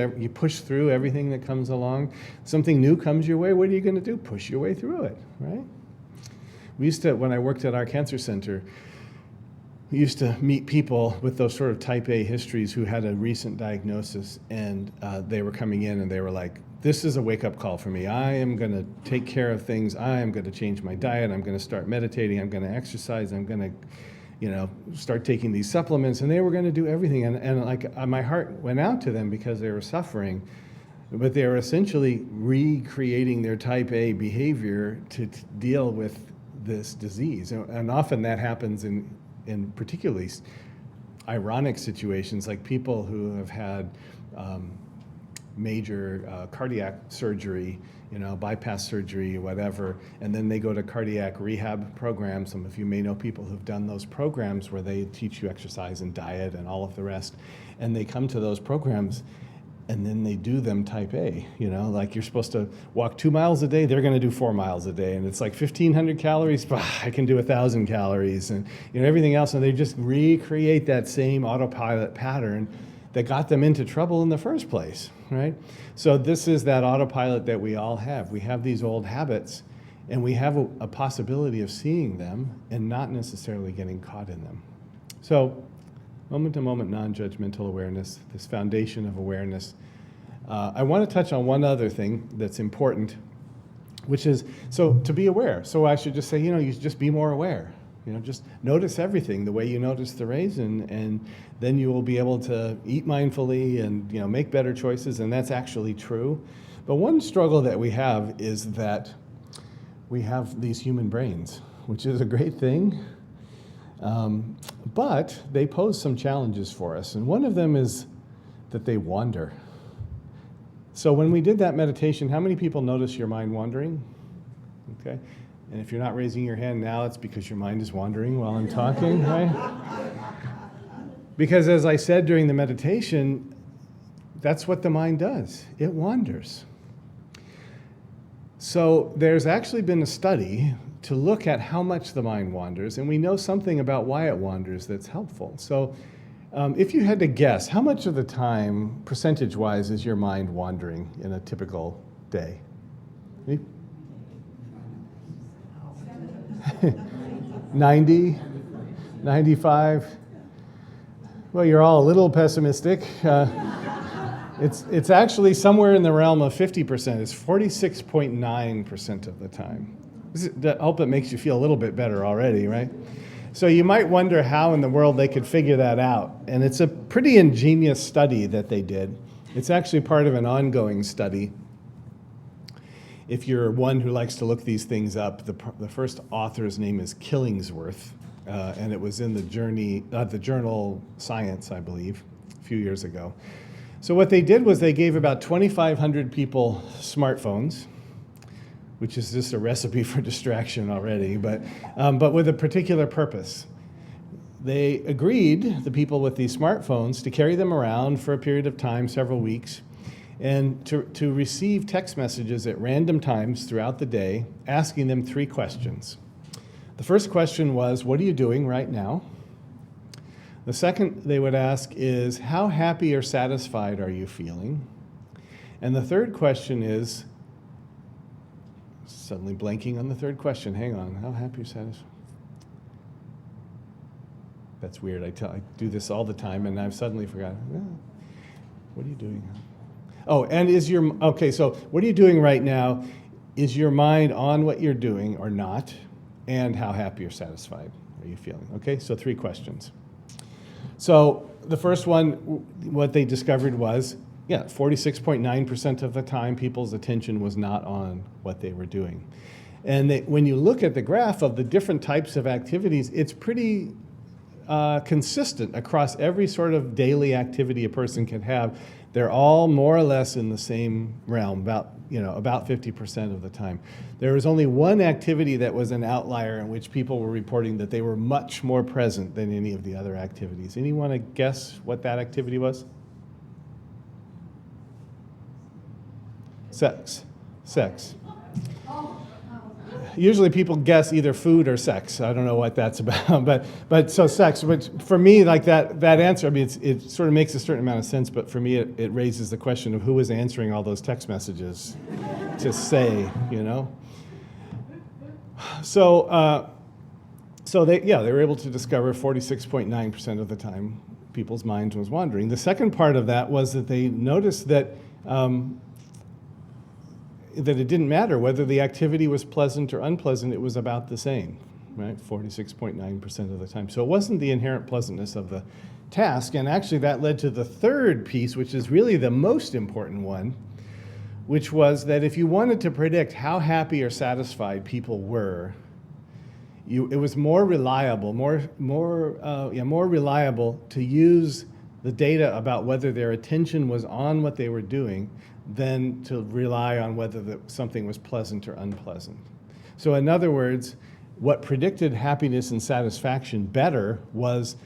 through everything that comes along, something new comes your way, what are you going to do? Push your way through it, right? We used to, when I worked at our cancer center, we used to meet people with those sort of type A histories who had a recent diagnosis, and they were coming in and they were like, this is a wake-up call for me. I am going to take care of things. I am going to change my diet. I'm going to start meditating. I'm going to exercise. I'm going to start taking these supplements, and they were going to do everything. And my heart went out to them because they were suffering, but they were essentially recreating their type A behavior to deal with this disease. And often that happens in particularly ironic situations, like people who have had major cardiac surgery, bypass surgery, whatever, and then they go to cardiac rehab programs. Some of you may know people who've done those programs where they teach you exercise and diet and all of the rest, and they come to those programs and then they do them type A, like you're supposed to walk 2 miles a day, they're going to do 4 miles a day, and it's like 1,500 calories, I can do 1,000 calories, and everything else, and they just recreate that same autopilot pattern that got them into trouble in the first place, right? So this is that autopilot that we all have. We have these old habits, and we have a possibility of seeing them and not necessarily getting caught in them. So moment-to-moment non-judgmental awareness, this foundation of awareness. I want to touch on one other thing that's important, which is, so to be aware. So I should just say, you just be more aware. Just notice everything the way you notice the raisin, and then you will be able to eat mindfully and make better choices, and that's actually true. But one struggle that we have is that we have these human brains, which is a great thing, but they pose some challenges for us, and one of them is that they wander. So when we did that meditation, how many people notice your mind wandering? Okay. And if you're not raising your hand now, it's because your mind is wandering while I'm talking, right? Because as I said during the meditation, that's what the mind does. It wanders. So there's actually been a study to look at how much the mind wanders, and we know something about why it wanders that's helpful. So if you had to guess, how much of the time, percentage-wise, is your mind wandering in a typical day? 90, 95. Well, you're all a little pessimistic. It's actually somewhere in the realm of 50%. It's 46.9% of the time. I hope it makes you feel a little bit better already, right? So you might wonder how in the world they could figure that out. And it's a pretty ingenious study that they did. It's actually part of an ongoing study. If you're one who likes to look these things up, the first author's name is Killingsworth, and it was in the journal Science, I believe, a few years ago. So what they did was they gave about 2,500 people smartphones, which is just a recipe for distraction already, but with a particular purpose. They agreed, the people with these smartphones, to carry them around for a period of time, several weeks, and to receive text messages at random times throughout the day, asking them 3 questions. The first question was, what are you doing right now? The second they would ask is, how happy or satisfied are you feeling? And the third question is, suddenly blanking on the third question, hang on, how happy or satisfied? That's weird, I do this all the time and I've suddenly forgotten. Oh, what are you doing? Oh, and so what are you doing right now? Is your mind on what you're doing or not? And how happy or satisfied are you feeling? Okay, so 3 questions. So the first one, what they discovered was, 46.9% of the time people's attention was not on what they were doing. And when you look at the graph of the different types of activities, it's pretty consistent across every sort of daily activity a person can have. They're all more or less in the same realm, about 50% of the time. There was only one activity that was an outlier in which people were reporting that they were much more present than any of the other activities. Anyone want to guess what that activity was? Sex. Usually people guess either food or sex. I don't know what that's about, but so sex. Which for me, like that answer, I mean, it sort of makes a certain amount of sense. But for me, it raises the question of who was answering all those text messages to say, So they were able to discover 46.9% of the time people's minds was wandering. The second part of that was that they noticed that it didn't matter whether the activity was pleasant or unpleasant, it was about the same, right? 46.9% of the time. So it wasn't the inherent pleasantness of the task, and actually that led to the third piece, which is really the most important one, which was that if you wanted to predict how happy or satisfied people were, it was more reliable to use the data about whether their attention was on what they were doing than to rely on whether something was pleasant or unpleasant. So in other words, what predicted happiness and satisfaction better was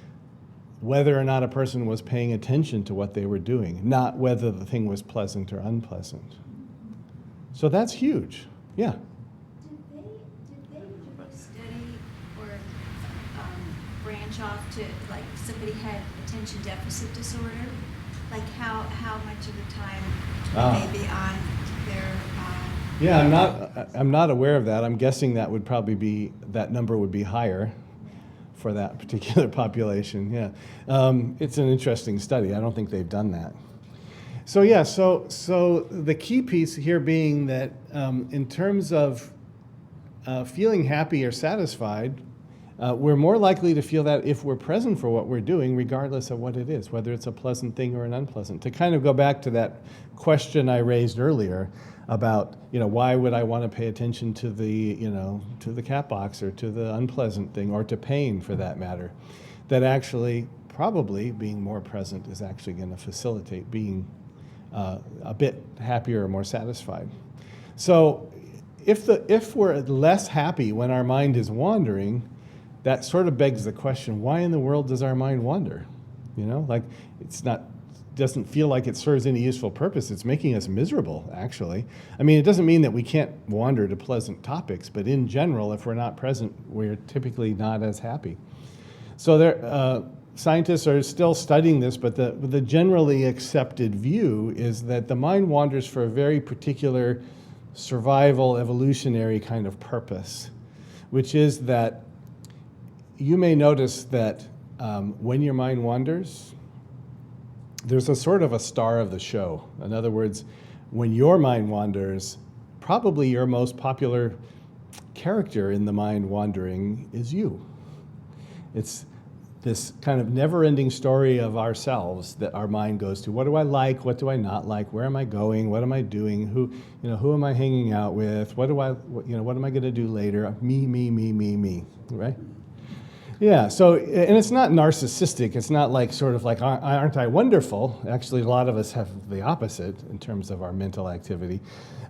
whether or not a person was paying attention to what they were doing, not whether the thing was pleasant or unpleasant. So that's huge. Yeah. Did they do a study or branch off to, like, somebody had attention deficit disorder? Like how much of the time would they be on their? Yeah, I'm not aware of that. I'm guessing that would probably be, that number would be higher for that particular population. Yeah, it's an interesting study. I don't think they've done that. So yeah, so the key piece here being that in terms of feeling happy or satisfied, we're more likely to feel that if we're present for what we're doing, regardless of what it is, whether it's a pleasant thing or an unpleasant. To kind of go back to that question I raised earlier about, why would I want to pay attention to the cat box or to the unpleasant thing or to pain for that matter, that actually probably being more present is actually going to facilitate being a bit happier or more satisfied. So if we're less happy when our mind is wandering, that sort of begs the question, why in the world does our mind wander? Like doesn't feel like it serves any useful purpose. It's making us miserable, actually. I mean, it doesn't mean that we can't wander to pleasant topics, but in general, if we're not present, we're typically not as happy. So scientists are still studying this, but the generally accepted view is that the mind wanders for a very particular survival, evolutionary kind of purpose, which is that you may notice that when your mind wanders, there's a sort of a star of the show. In other words, when your mind wanders, probably your most popular character in the mind wandering is you. It's this kind of never-ending story of ourselves that our mind goes to. What do I like? What do I not like? Where am I going? What am I doing? Who am I hanging out with? What am I going to do later? Me, right? Yeah, so, and it's not narcissistic. It's not like sort of like, aren't I wonderful? Actually, a lot of us have the opposite in terms of our mental activity.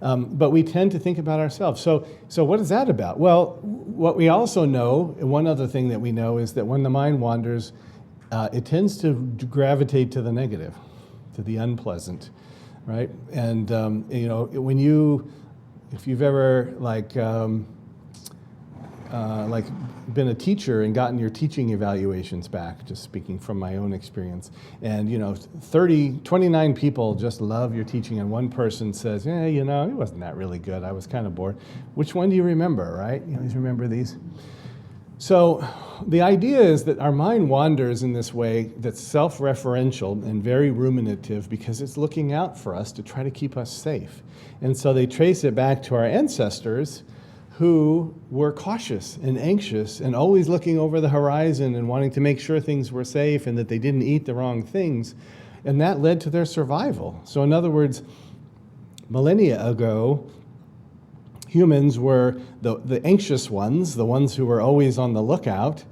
But we tend to think about ourselves. So what is that about? Well, what we also know, one other thing that we know is that when the mind wanders, it tends to gravitate to the negative, to the unpleasant, right? And, if you've ever been a teacher and gotten your teaching evaluations back, just speaking from my own experience, and 29 people just love your teaching and one person says, it wasn't that really good, I was kind of bored. Which one do you remember, right? You always remember these. So the idea is that our mind wanders in this way that's self-referential and very ruminative because it's looking out for us to try to keep us safe. And so they trace it back to our ancestors who were cautious and anxious and always looking over the horizon and wanting to make sure things were safe and that they didn't eat the wrong things. And that led to their survival. So in other words, millennia ago, humans were the anxious ones, the ones who were always on the lookout,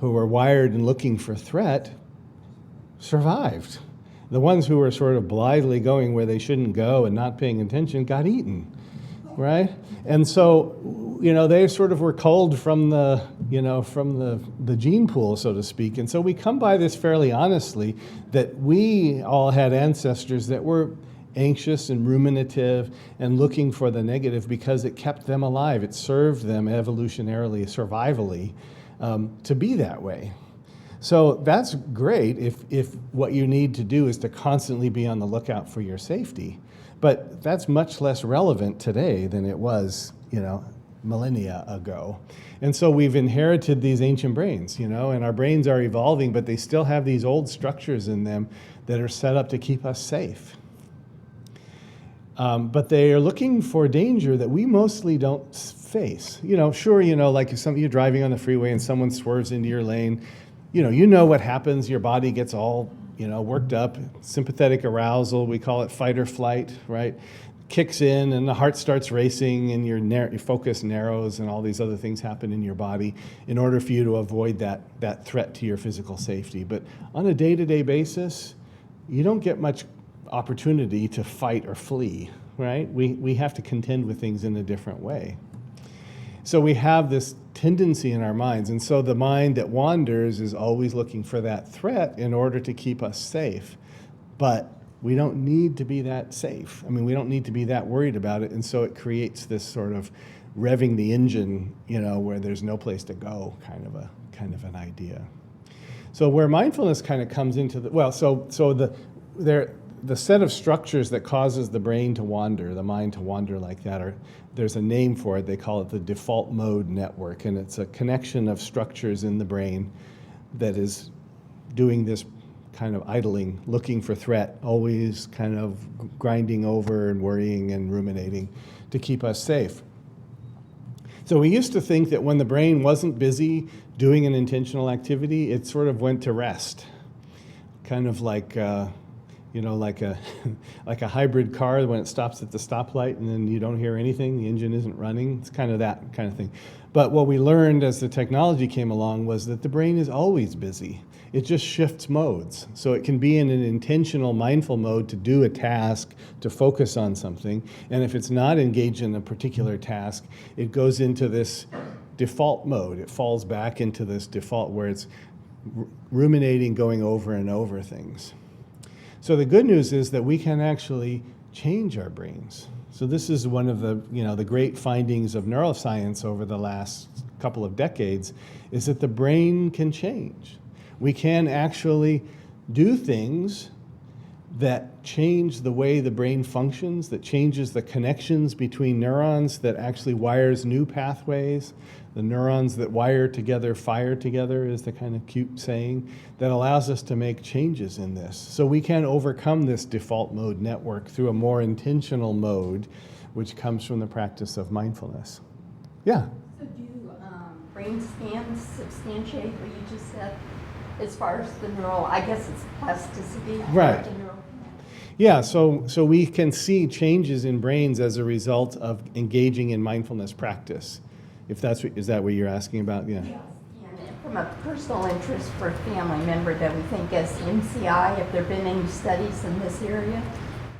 who were wired and looking for threat survived. The ones who were sort of blithely going where they shouldn't go and not paying attention got eaten, right? And so, they sort of were culled from the gene pool, so to speak. And so we come by this fairly honestly, that we all had ancestors that were anxious and ruminative and looking for the negative because it kept them alive. It served them evolutionarily, survivally, to be that way. So that's great if what you need to do is to constantly be on the lookout for your safety. But that's much less relevant today than it was, millennia ago. And so we've inherited these ancient brains, and our brains are evolving, but they still have these old structures in them that are set up to keep us safe. But they are looking for danger that we mostly don't face. Sure, like if you're driving on the freeway and someone swerves into your lane, you know what happens. Your body gets all, worked up. Sympathetic arousal, we call it fight or flight, right? Kicks in and the heart starts racing and your focus narrows and all these other things happen in your body in order for you to avoid that threat to your physical safety. But on a day-to-day basis, you don't get much opportunity to fight or flee, right? We have to contend with things in a different way. So we have this tendency in our minds, and so the mind that wanders is always looking for that threat in order to keep us safe. But we don't need to be that safe. We don't need to be that worried about it, and so it creates this sort of revving the engine, where there's no place to go, kind of an idea. So where mindfulness kind of comes into the set of structures that causes the brain to wander, the mind to wander like that, there's a name for it. They call it the default mode network, and it's a connection of structures in the brain that is doing this kind of idling, looking for threat, always kind of grinding over and worrying and ruminating to keep us safe. So we used to think that when the brain wasn't busy doing an intentional activity, it sort of went to rest, kind of like like a hybrid car when it stops at the stoplight and then you don't hear anything, the engine isn't running. It's kind of that kind of thing. But what we learned as the technology came along was that the brain is always busy. It just shifts modes. So it can be in an intentional, mindful mode to do a task, to focus on something. And if it's not engaged in a particular task, it goes into this default mode. It falls back into this default where it's ruminating, going over and over things. So the good news is that we can actually change our brains. So this is one of the great findings of neuroscience over the last couple of decades, is that the brain can change. We can actually do things that change the way the brain functions, that changes the connections between neurons, that actually wires new pathways. The neurons that wire together fire together is the kind of cute saying that allows us to make changes in this. So we can overcome this default mode network through a more intentional mode, which comes from the practice of mindfulness. Yeah? So do brain scans substantiate what you just said as far as the neural, I guess it's plasticity? Right. Yeah, so we can see changes in brains as a result of engaging in mindfulness practice. If is that what you're asking about? Yeah. Yes. And from a personal interest for a family member that we think as MCI, have there been any studies in this area?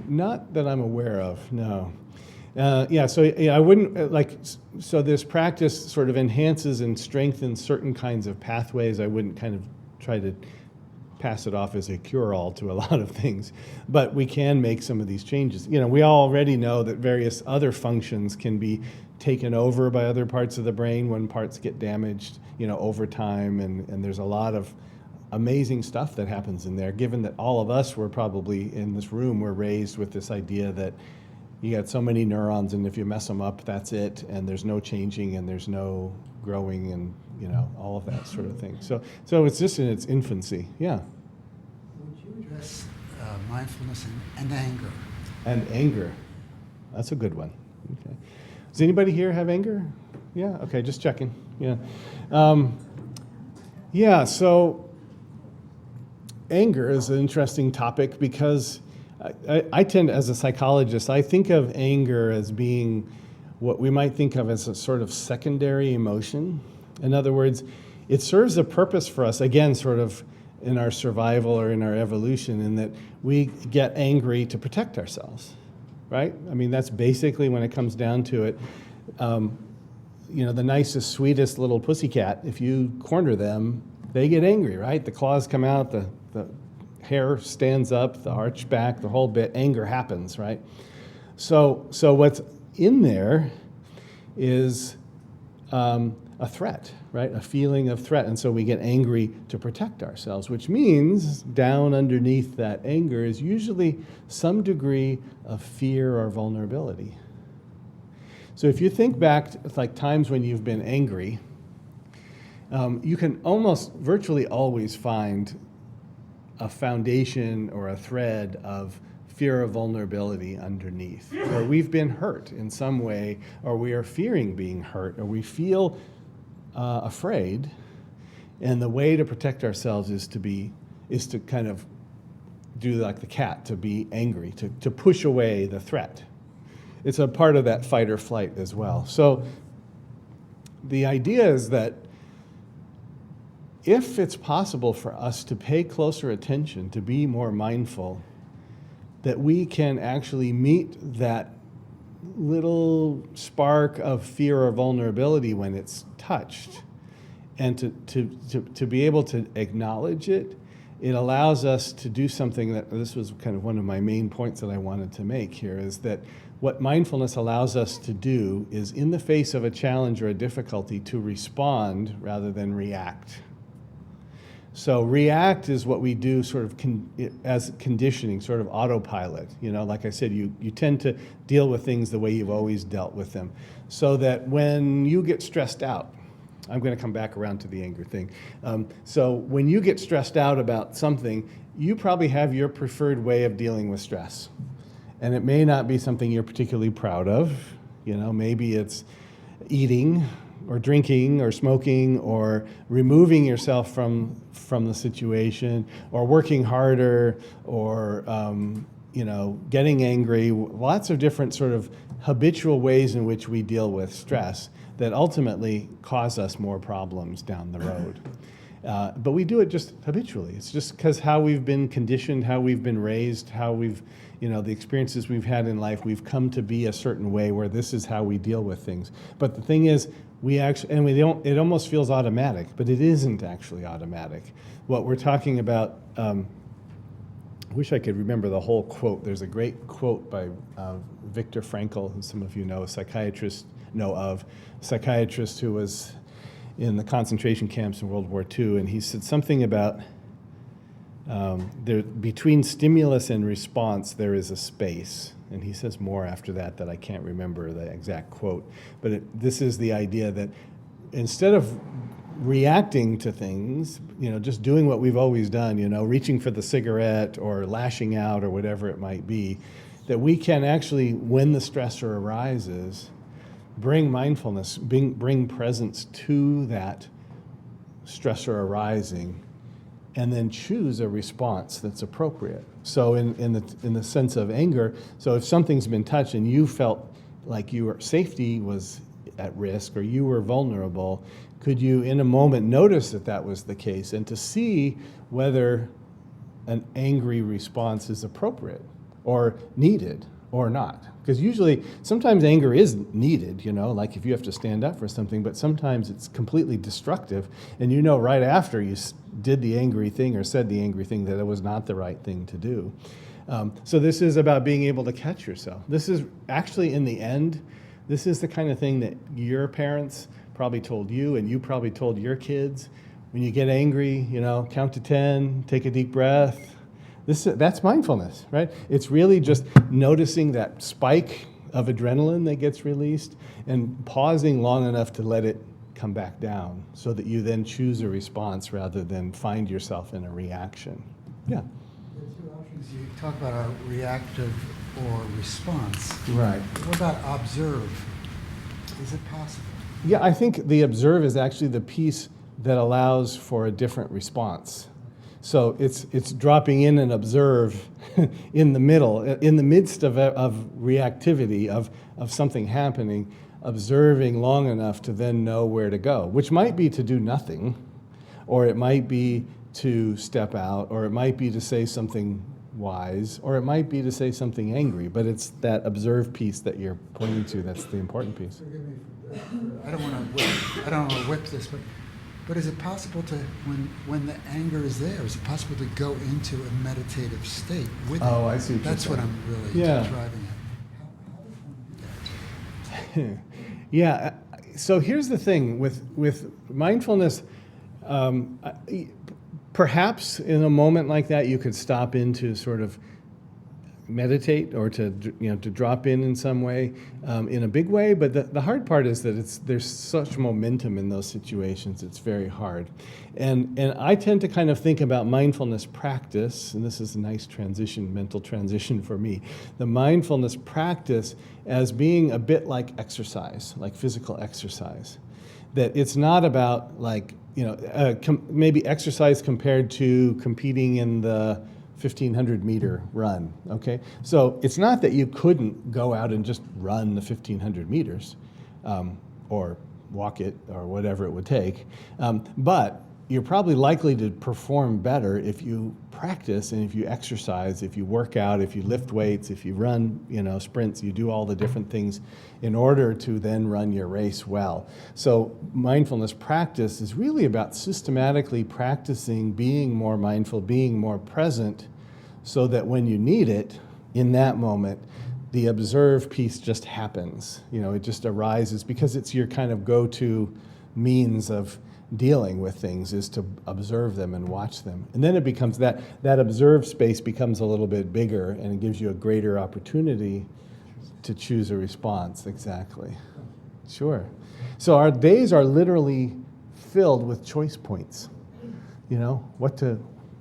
Not that I'm aware of, no. I wouldn't, so this practice sort of enhances and strengthens certain kinds of pathways. I wouldn't kind of try to pass it off as a cure-all to a lot of things, but we can make some of these changes. We already know that various other functions can be taken over by other parts of the brain when parts get damaged, over time, and there's a lot of amazing stuff that happens in there, given that all of us were probably in this room were raised with this idea that you got so many neurons, and if you mess them up, that's it, and there's no changing, and there's no growing, and all of that sort of thing. So it's just in its infancy. Yeah. Would you address mindfulness and anger? And anger. That's a good one. Okay. Does anybody here have anger? Yeah. Okay. Just checking. Yeah. So anger is an interesting topic because I tend, as a psychologist, I think of anger as being what we might think of as a sort of secondary emotion. In other words, it serves a purpose for us, again, sort of in our survival or in our evolution, in that we get angry to protect ourselves, right? I mean, that's basically, when it comes down to it, you know, the nicest, sweetest little pussycat, if you corner them, they get angry, right? The claws come out, the hair stands up, the arch back, the whole bit, anger happens, right? So what's in there is a threat, right? A feeling of threat. And so we get angry to protect ourselves, which means down underneath that anger is usually some degree of fear or vulnerability. So if you think back to like times when you've been angry, you can almost virtually always find a foundation or a thread of fear of vulnerability underneath, or we've been hurt in some way, or we are fearing being hurt, or we feel afraid, and the way to protect ourselves is to kind of do like the cat, to be angry, to push away the threat. It's a part of that fight or flight as well. So the idea is that if it's possible for us to pay closer attention, to be more mindful, that we can actually meet that little spark of fear or vulnerability when it's touched, and to be able to acknowledge it, it allows us to do something that, this was kind of one of my main points that I wanted to make here, is that what mindfulness allows us to do is, in the face of a challenge or a difficulty, to respond rather than react. So react is what we do sort of as conditioning, sort of autopilot. You know, like I said, you tend to deal with things the way you've always dealt with them. So that when you get stressed out, I'm going to come back around to the anger thing. So when you get stressed out about something, you probably have your preferred way of dealing with stress. And it may not be something you're particularly proud of. You know, maybe it's eating or drinking or smoking or removing yourself from the situation, or working harder, or you know, getting angry. Lots of different sort of habitual ways in which we deal with stress that ultimately cause us more problems down the road. But we do it just habitually. It's just because how we've been conditioned, how we've been raised, how we've, you know, the experiences we've had in life, we've come to be a certain way where this is how we deal with things. But the thing is, we actually, and we don't, it almost feels automatic, but it isn't actually automatic. What we're talking about, I wish I could remember the whole quote. There's a great quote by Viktor Frankl, who some of you know, a psychiatrist who was in the concentration camps in World War II, and he said something about between stimulus and response there is a space. And he says more after that I can't remember the exact quote. But this is the idea that instead of reacting to things, you know, just doing what we've always done, you know, reaching for the cigarette or lashing out or whatever it might be, that we can actually, when the stressor arises, bring mindfulness, bring presence to that stressor arising, and then choose a response that's appropriate. So in the sense of anger, so if something's been touched and you felt like your safety was at risk or you were vulnerable, could you in a moment notice that that was the case, and to see whether an angry response is appropriate or needed or not? Because usually, sometimes anger is needed, you know, like if you have to stand up for something, but sometimes it's completely destructive, and you know right after you did the angry thing or said the angry thing that it was not the right thing to do. So this is about being able to catch yourself. This is actually, in the end, this is the kind of thing that your parents probably told you, and you probably told your kids. When you get angry, you know, count to 10, take a deep breath. That's mindfulness, right? It's really just noticing that spike of adrenaline that gets released and pausing long enough to let it come back down, so that you then choose a response rather than find yourself in a reaction. Yeah. The two options you talk about are reactive or response. Right. What about observe? Is it possible? Yeah, I think the observe is actually the piece that allows for a different response. So it's dropping in and observe in the middle, in the midst of reactivity, of something happening, observing long enough to then know where to go, which might be to do nothing, or it might be to step out, or it might be to say something wise, or it might be to say something angry, but it's that observe piece that you're pointing to that's the important piece. Forgive me for I don't want to whip this, but is it possible to, when the anger is there, is it possible to go into a meditative state with it? Oh, I see what you're That's what saying. I'm really driving at. Yeah. So here's the thing with mindfulness. Perhaps in a moment like that, you could stop in to sort of meditate or to drop in some way, in a big way. But the hard part is that there's such momentum in those situations. It's very hard. And I tend to kind of think about mindfulness practice, and this is a nice mental transition for me, the mindfulness practice as being a bit like exercise, like physical exercise. That it's not about like, maybe exercise compared to competing in the 1,500 meter run, okay? So it's not that you couldn't go out and just run the 1,500 meters or walk it or whatever it would take, but you're probably likely to perform better if you practice and if you exercise, if you work out, if you lift weights, if you run, sprints, you do all the different things in order to then run your race well. So mindfulness practice is really about systematically practicing being more mindful, being more present, so that when you need it, in that moment, the observe piece just happens. It just arises because it's your kind of go-to means of dealing with things, is to observe them and watch them. And then it becomes that observed space becomes a little bit bigger, and it gives you a greater opportunity to choose a response. Exactly. Sure. So our days are literally filled with choice points.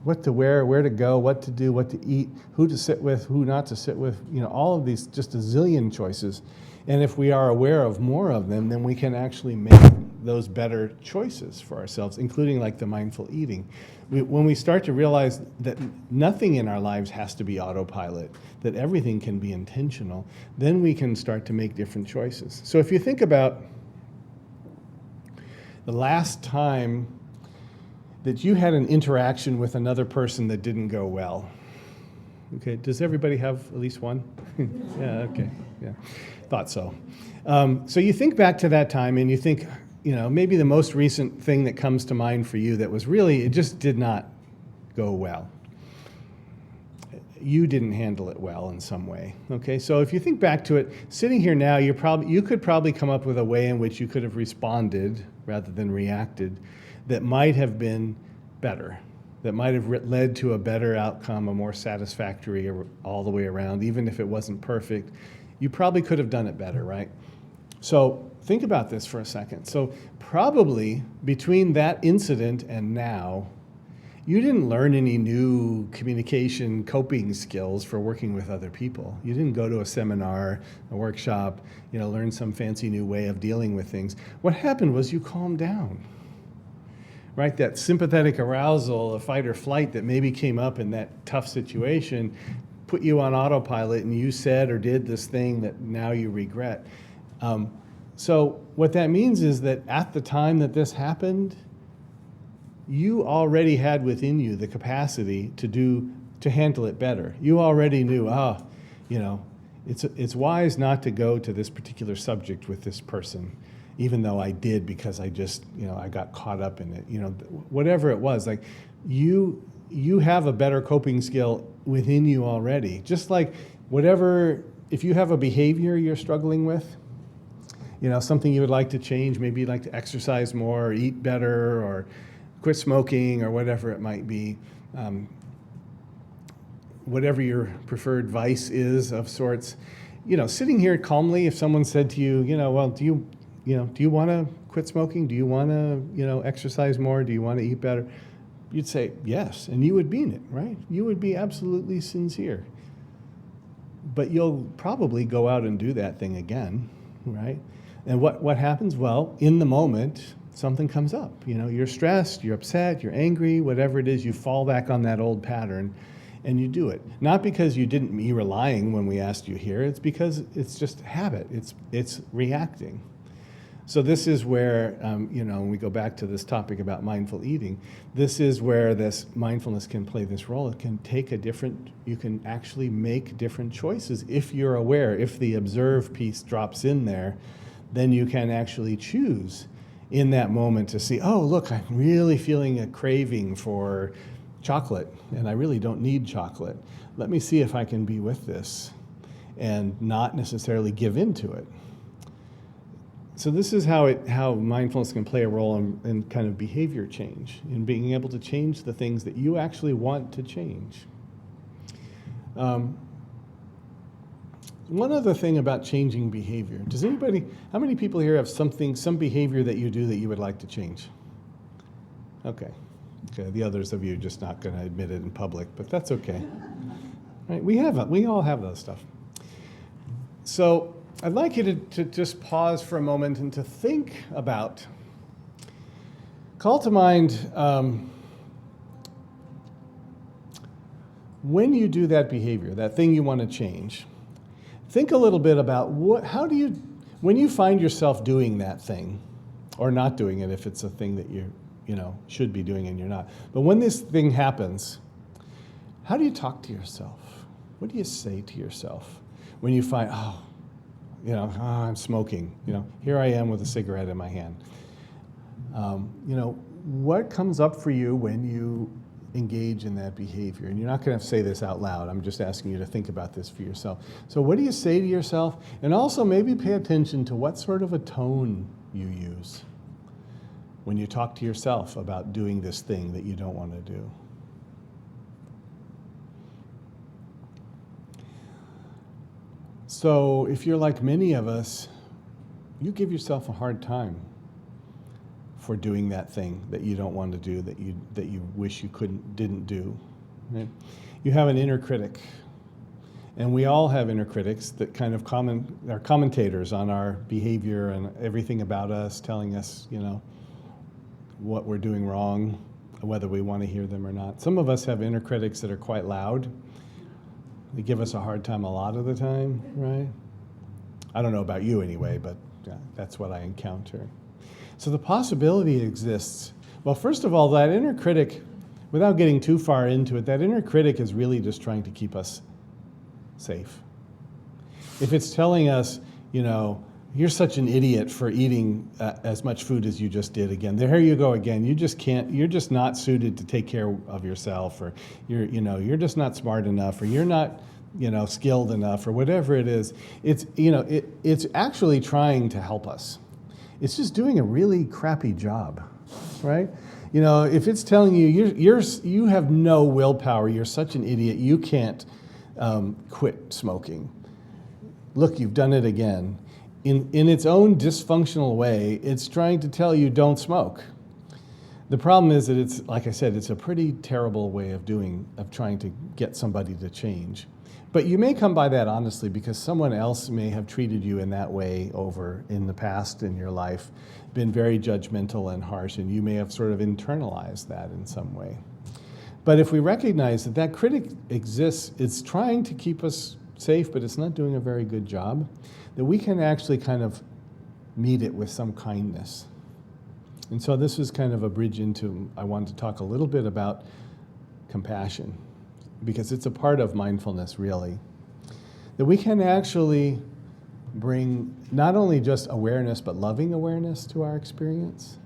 What to wear, where to go, what to do, what to eat, who to sit with, who not to sit with, all of these, just a zillion choices. And if we are aware of more of them, then we can actually make those better choices for ourselves, including like the mindful eating. When we start to realize that nothing in our lives has to be autopilot, that everything can be intentional, then we can start to make different choices. So if you think about the last time that you had an interaction with another person that didn't go well. Okay, does everybody have at least one? Yeah, okay, yeah, thought so. So you think back to that time and you think, maybe the most recent thing that comes to mind for you that was really, it just did not go well. You didn't handle it well in some way, okay? So if you think back to it, sitting here now, you could probably come up with a way in which you could have responded rather than reacted that might have been better, that might have led to a better outcome, a more satisfactory all the way around, even if it wasn't perfect. You probably could have done it better, right? So think about this for a second. So probably between that incident and now, you didn't learn any new communication coping skills for working with other people. You didn't go to a seminar, a workshop, learn some fancy new way of dealing with things. What happened was you calmed down. Right, that sympathetic arousal, a fight or flight that maybe came up in that tough situation, put you on autopilot and you said or did this thing that now you regret. So what that means is that at the time that this happened, you already had within you the capacity to handle it better. You already knew, it's wise not to go to this particular subject with this person, even though I did because I just, I got caught up in it, whatever it was, like you have a better coping skill within you already. Just like if you have a behavior you're struggling with, something you would like to change, maybe you'd like to exercise more or eat better or quit smoking or whatever it might be, whatever your preferred vice is of sorts, sitting here calmly, if someone said to you, well, do you want to quit smoking? Do you want to, exercise more? Do you want to eat better? You'd say yes, and you would mean it, right? You would be absolutely sincere. But you'll probably go out and do that thing again, right? And what happens? Well, in the moment, something comes up. You're stressed, you're upset, you're angry, whatever it is, you fall back on that old pattern, and you do it. Not because you were lying when we asked you here. It's because it's just habit. It's reacting. So this is where, when we go back to this topic about mindful eating, this is where this mindfulness can play this role. It can take you can actually make different choices if you're aware. If the observe piece drops in there, then you can actually choose in that moment to see, oh, look, I'm really feeling a craving for chocolate, and I really don't need chocolate. Let me see if I can be with this and not necessarily give into it. So this is how mindfulness can play a role in kind of behavior change, in being able to change the things that you actually want to change. One other thing about changing behavior. How many people here have some behavior that you do that you would like to change? Okay, the others of you are just not going to admit it in public, but that's okay. Right? We all have those stuff. So I'd like you to just pause for a moment and to think about, call to mind when you do that behavior, that thing you want to change. Think a little bit about when you find yourself doing that thing, or not doing it if it's a thing that you should be doing and you're not. But when this thing happens, how do you talk to yourself? What do you say to yourself when you find, I'm smoking. Here I am with a cigarette in my hand. What comes up for you when you engage in that behavior? And you're not going to say this out loud. I'm just asking you to think about this for yourself. So what do you say to yourself? And also maybe pay attention to what sort of a tone you use when you talk to yourself about doing this thing that you don't want to do. So if you're like many of us, you give yourself a hard time for doing that thing that you don't want to do, that you wish you didn't do. Right? You have an inner critic, and we all have inner critics that kind of are commentators on our behavior and everything about us, telling us, what we're doing wrong, whether we want to hear them or not. Some of us have inner critics that are quite loud. They give us a hard time a lot of the time, right? I don't know about you anyway, but that's what I encounter. So the possibility exists. Well, first of all, that inner critic, without getting too far into it, that inner critic is really just trying to keep us safe. If it's telling us, you're such an idiot for eating as much food as you just did again. There you go again. You just can't. You're just not suited to take care of yourself, or you're just not smart enough, or you're not, skilled enough, or whatever it is. It's actually trying to help us. It's just doing a really crappy job, right? If it's telling you you have no willpower, you're such an idiot, you can't quit smoking. Look, you've done it again. In its own dysfunctional way, it's trying to tell you don't smoke. The problem is that it's, like I said, it's a pretty terrible way of trying to get somebody to change. But you may come by that honestly because someone else may have treated you in that way over in the past in your life, been very judgmental and harsh, and you may have sort of internalized that in some way. But if we recognize that critic exists, it's trying to keep us safe, but it's not doing a very good job, that we can actually kind of meet it with some kindness. And so this is kind of a bridge into, I wanted to talk a little bit about compassion, because it's a part of mindfulness, really. That we can actually bring not only just awareness, but loving awareness to our experience.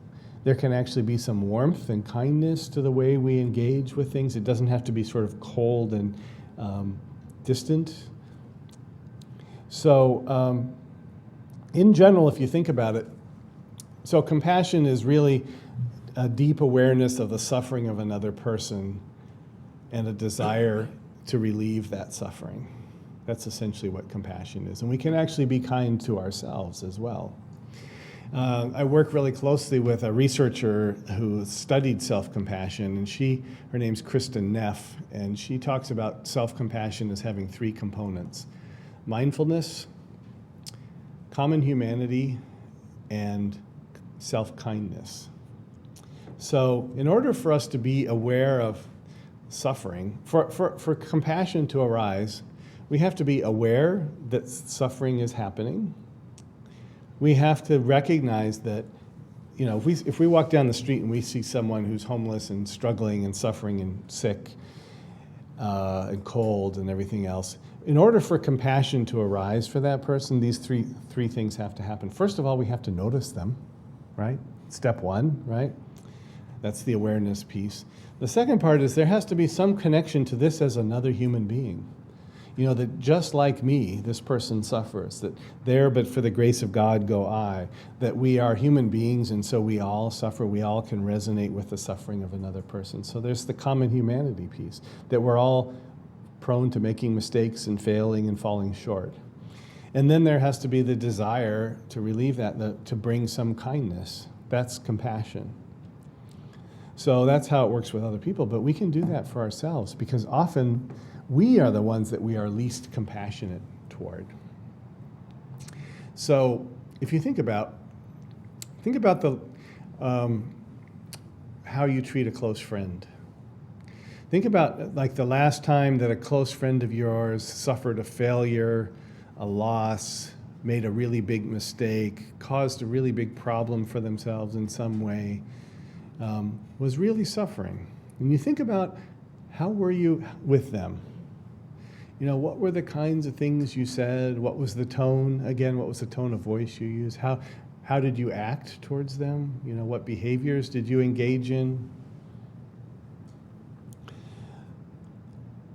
There can actually be some warmth and kindness to the way we engage with things. It doesn't have to be sort of cold and distant. So in general, if you think about it, so compassion is really a deep awareness of the suffering of another person and a desire to relieve that suffering. That's essentially what compassion is. And we can actually be kind to ourselves as well. I work really closely with a researcher who studied self-compassion, and her name's Kristen Neff, and she talks about self-compassion as having three components: mindfulness, common humanity, and self-kindness. So in order for us to be aware of suffering, for compassion to arise, we have to be aware that suffering is happening. we have to recognize that, you know, if we walk down the street and we see someone who's homeless and struggling and suffering and sick and cold and everything else, in order for compassion to arise for that person, these three things have to happen. First of all, we have to notice them, right? Step one, right? That's the awareness piece. The second part is there has to be some connection to this as another human being. You know, that just like me, this person suffers, that there, but for the grace of God go I, that we are human beings and so we all suffer, we all can resonate with the suffering of another person. So there's the common humanity piece, that we're all prone to making mistakes and failing and falling short. And then there has to be the desire to relieve that, to bring some kindness. That's compassion. So that's how it works with other people, but we can do that for ourselves because often we are the ones that we are least compassionate toward. So if you think about the how you treat a close friend. Think about like the last time that a close friend of yours suffered a failure, a loss, made a really big mistake, caused a really big problem for themselves in some way, was really suffering. And you think about how were you with them? You know, what were the kinds of things you said? What was the tone? Again, what was the tone of voice you used? How did you act towards them? You know, what behaviors did you engage in?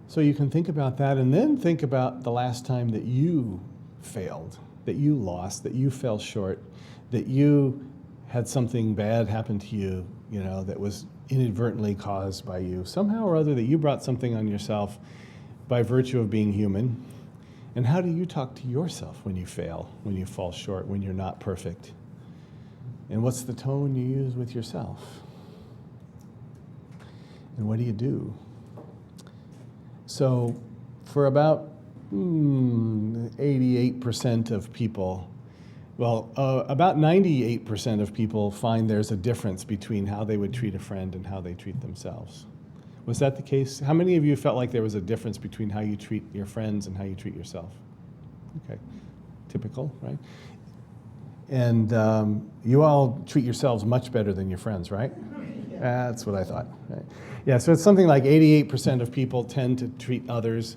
So you can think about that and then think about the last time that you failed, that you lost, that you fell short, that you had something bad happen to you, you know, that was inadvertently caused by you. Somehow or other that you brought something on yourself by virtue of being human. And how do you talk to yourself when you fail, when you fall short, when you're not perfect? And what's the tone you use with yourself? And what do you do? So for about 88% of people, about 98% of people find there's a difference between how they would treat a friend and how they treat themselves. Was that the case? How many of you felt like there was a difference between how you treat your friends and how you treat yourself? Okay, typical, right? And you all treat yourselves much better than your friends, right? That's what I thought. Right? Yeah, so it's something like 88% of people tend to treat others,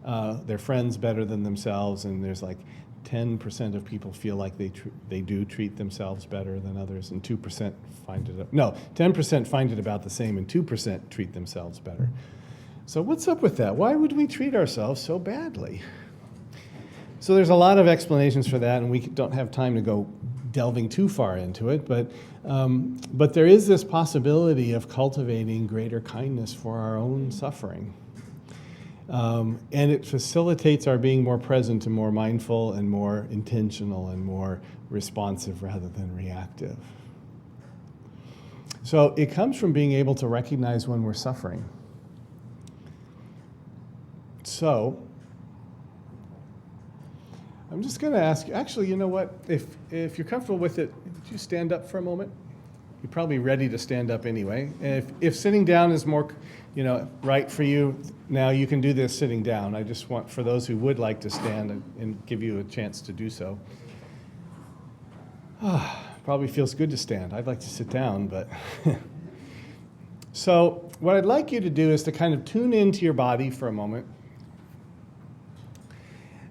their friends, better than themselves, and there's like 10% of people feel like they do treat themselves better than others, and 2% find it, 10% find it about the same, and 2% treat themselves better. So what's up with that? Why would we treat ourselves so badly? So there's a lot of explanations for that, and we don't have time to go delving too far into it, but there is this possibility of cultivating greater kindness for our own suffering. And it facilitates our being more present and more mindful and more intentional and more responsive rather than reactive. So it comes from being able to recognize when we're suffering. So I'm just going to ask you, actually, you know what? If you're comfortable with it, would you stand up for a moment? You're probably ready to stand up anyway. If sitting down is more, right for you, now you can do this sitting down. I just want, for those who would like to stand and give you a chance to do so. Probably feels good to stand. I'd like to sit down, but. So what I'd like you to do is to kind of tune into your body for a moment.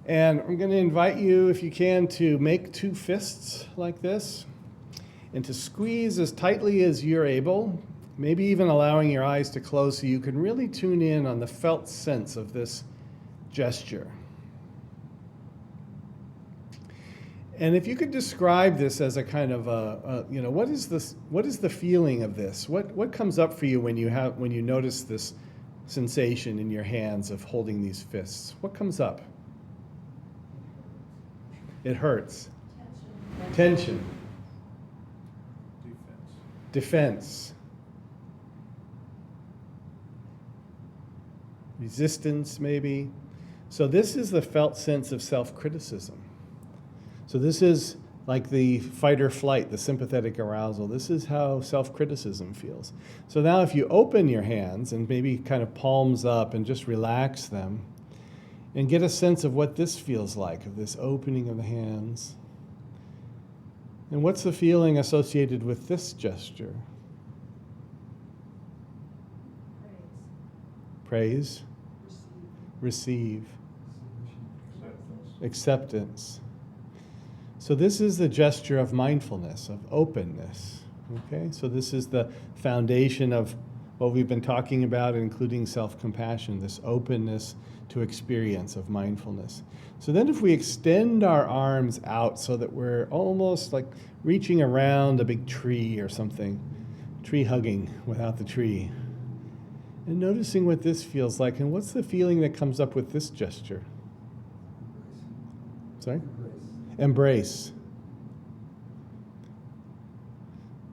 And I'm going to invite you, if you can, to make two fists like this and to squeeze as tightly as you're able, maybe even allowing your eyes to close so you can really tune in on the felt sense of this gesture. And if you could describe this as a kind of what is the feeling of this? What comes up for you when you notice this sensation in your hands of holding these fists? What comes up? It hurts. Tension. Defense. Resistance, maybe. So this is the felt sense of self-criticism. So this is like the fight or flight, the sympathetic arousal. This is how self-criticism feels. So now if you open your hands and maybe kind of palms up and just relax them and get a sense of what this feels like, of this opening of the hands And what's the feeling associated with this gesture? Praise. Receive. Acceptance. So this is the gesture of mindfulness, of openness. Okay? So this is the foundation of what we've been talking about, including self-compassion, this openness to experience of mindfulness. So then if we extend our arms out so that we're almost like reaching around a big tree or something, tree hugging without the tree, and noticing what this feels like, and what's the feeling that comes up with this gesture? Sorry? Embrace.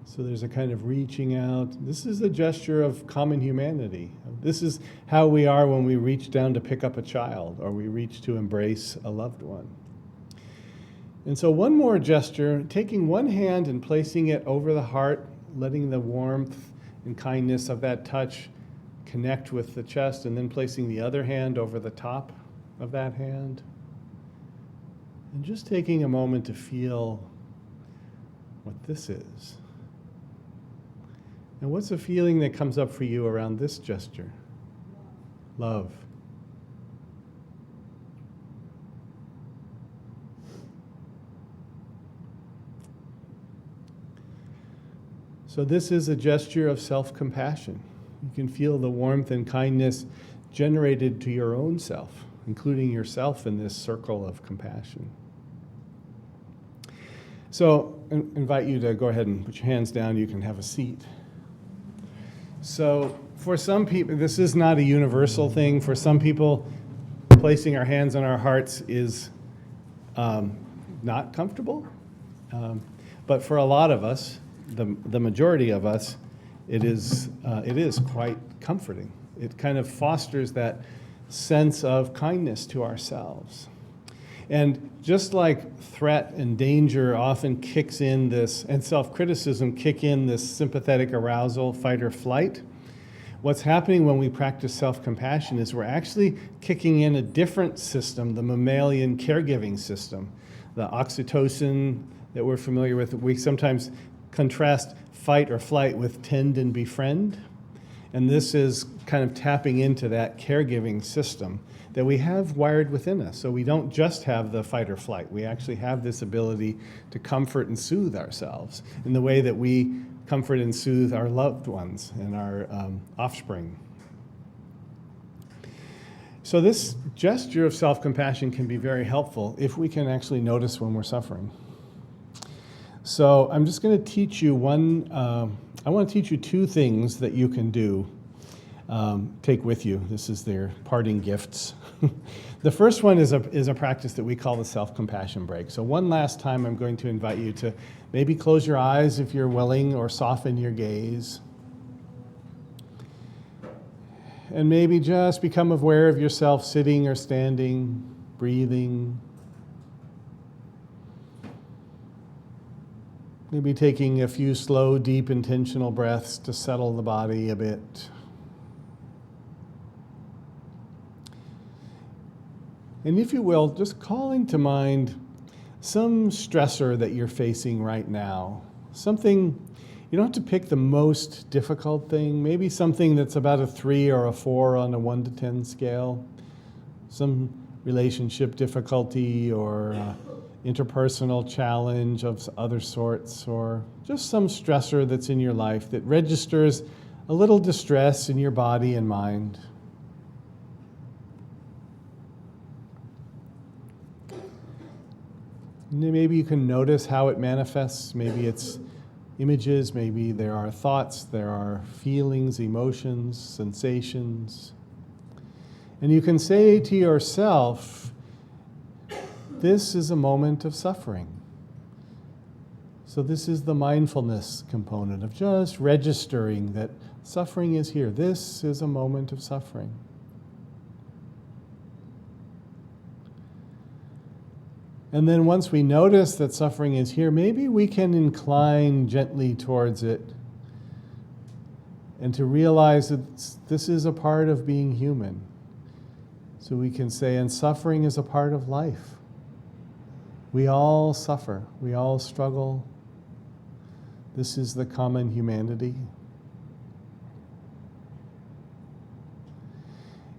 So there's a kind of reaching out. This is a gesture of common humanity. This is how we are when we reach down to pick up a child or we reach to embrace a loved one. And so one more gesture, taking one hand and placing it over the heart, letting the warmth and kindness of that touch connect with the chest, and then placing the other hand over the top of that hand. And just taking a moment to feel what this is. And what's the feeling that comes up for you around this gesture? Love. So this is a gesture of self-compassion. You can feel the warmth and kindness generated to your own self, including yourself in this circle of compassion. So I invite you to go ahead and put your hands down. You can have a seat. So for some people, this is not a universal thing. For some people, placing our hands on our hearts is not comfortable. But for a lot of us, the majority of us, it is quite comforting. It kind of fosters that sense of kindness to ourselves. And just like threat and danger often kicks in this, and self-criticism kick in this sympathetic arousal, fight or flight, what's happening when we practice self-compassion is we're actually kicking in a different system, the mammalian caregiving system, the oxytocin that we're familiar with. We sometimes contrast fight or flight with tend and befriend. And this is kind of tapping into that caregiving system that we have wired within us. So we don't just have the fight or flight. We actually have this ability to comfort and soothe ourselves in the way that we comfort and soothe our loved ones and our offspring. So this gesture of self-compassion can be very helpful if we can actually notice when we're suffering. So I'm just going to teach you I want to teach you two things that you can do, take with you. This is their parting gifts. The first one is a practice that we call the self-compassion break. So one last time I'm going to invite you to maybe close your eyes if you're willing, or soften your gaze. And maybe just become aware of yourself sitting or standing, breathing. Maybe taking a few slow, deep, intentional breaths to settle the body a bit. And if you will, just calling to mind some stressor that you're facing right now. Something, you don't have to pick the most difficult thing, maybe something that's about a 3 or a 4 on a 1 to 10 scale. Some relationship difficulty or interpersonal challenge of other sorts, or just some stressor that's in your life that registers a little distress in your body and mind. And then maybe you can notice how it manifests. Maybe it's images, maybe there are thoughts, there are feelings, emotions, sensations. And you can say to yourself, this is a moment of suffering. So this is the mindfulness component of just registering that suffering is here. This is a moment of suffering. And then once we notice that suffering is here, maybe we can incline gently towards it and to realize that this is a part of being human. So we can say, and suffering is a part of life. We all suffer, we all struggle, This is the common humanity.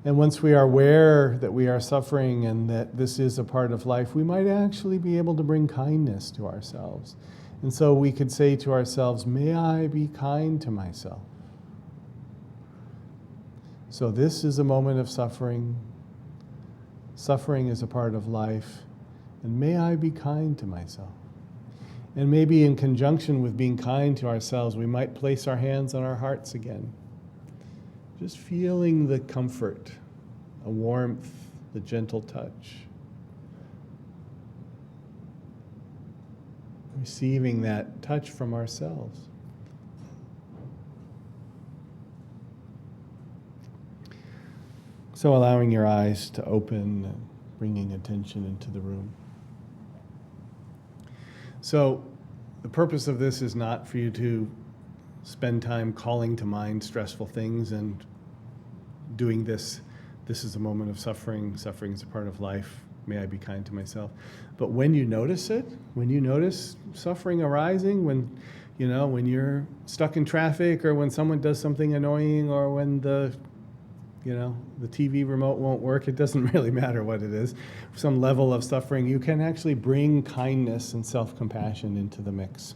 And once we are aware that we are suffering and that this is a part of life, we might actually be able to bring kindness to ourselves. And so we could say to ourselves, may I be kind to myself. So this is a moment of suffering. Suffering is a part of life. And may I be kind to myself. And maybe in conjunction with being kind to ourselves, we might place our hands on our hearts again. Just feeling the comfort, a warmth, the gentle touch. Receiving that touch from ourselves. So allowing your eyes to open and bringing attention into the room. So the purpose of this is not for you to spend time calling to mind stressful things and doing this. This is a moment of suffering. Suffering is a part of life. May I be kind to myself. But when you notice it, when you notice suffering arising, when you're stuck in traffic, or when someone does something annoying, or when the TV remote won't work, it doesn't really matter what it is. Some level of suffering, you can actually bring kindness and self-compassion into the mix.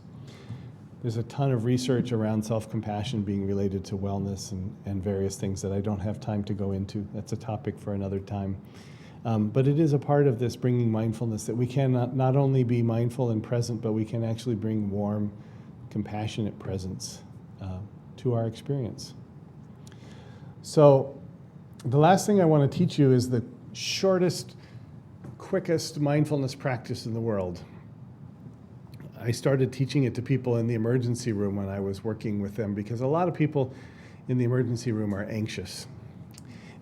There's a ton of research around self-compassion being related to wellness and various things that I don't have time to go into. That's a topic for another time. But it is a part of this bringing mindfulness, that we can not only be mindful and present, but we can actually bring warm, compassionate presence to our experience. So the last thing I want to teach you is the shortest, quickest mindfulness practice in the world. I started teaching it to people in the emergency room when I was working with them, because a lot of people in the emergency room are anxious.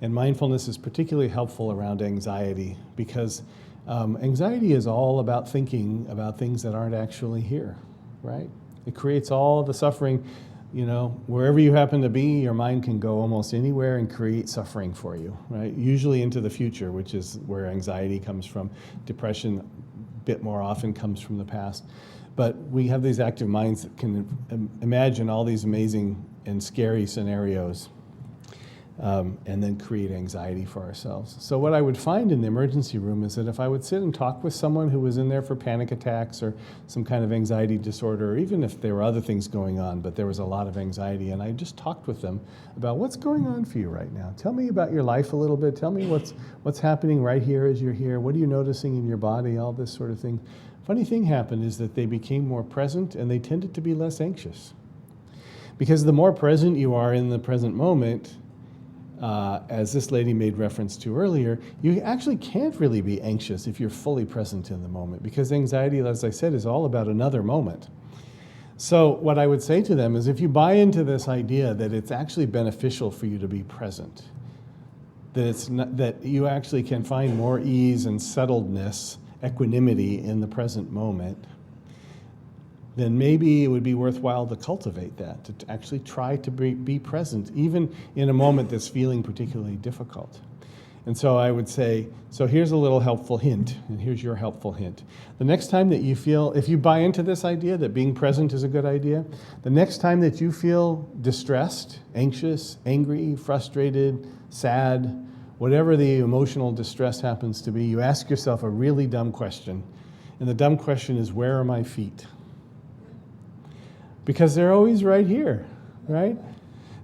And mindfulness is particularly helpful around anxiety, because anxiety is all about thinking about things that aren't actually here, right? It creates all the suffering. Wherever you happen to be, your mind can go almost anywhere and create suffering for you, right? Usually into the future, which is where anxiety comes from. Depression, a bit more often, comes from the past. But we have these active minds that can imagine all these amazing and scary scenarios, and then create anxiety for ourselves. So what I would find in the emergency room is that if I would sit and talk with someone who was in there for panic attacks or some kind of anxiety disorder, or even if there were other things going on, but there was a lot of anxiety, and I just talked with them about what's going on for you right now. Tell me about your life a little bit. Tell me what's happening right here as you're here. What are you noticing in your body? All this sort of thing. Funny thing happened is that they became more present, and they tended to be less anxious. Because the more present you are in the present moment, as this lady made reference to earlier, you actually can't really be anxious if you're fully present in the moment, because anxiety, as I said, is all about another moment. So what I would say to them is, if you buy into this idea that it's actually beneficial for you to be present, that you actually can find more ease and settledness, equanimity in the present moment, then maybe it would be worthwhile to cultivate that, to actually try to be present, even in a moment that's feeling particularly difficult. And so I would say, so here's a little helpful hint, and here's your helpful hint. The next time that you feel, if you buy into this idea that being present is a good idea, the next time that you feel distressed, anxious, angry, frustrated, sad, whatever the emotional distress happens to be, you ask yourself a really dumb question. And the dumb question is, where are my feet? Because they're always right here, right?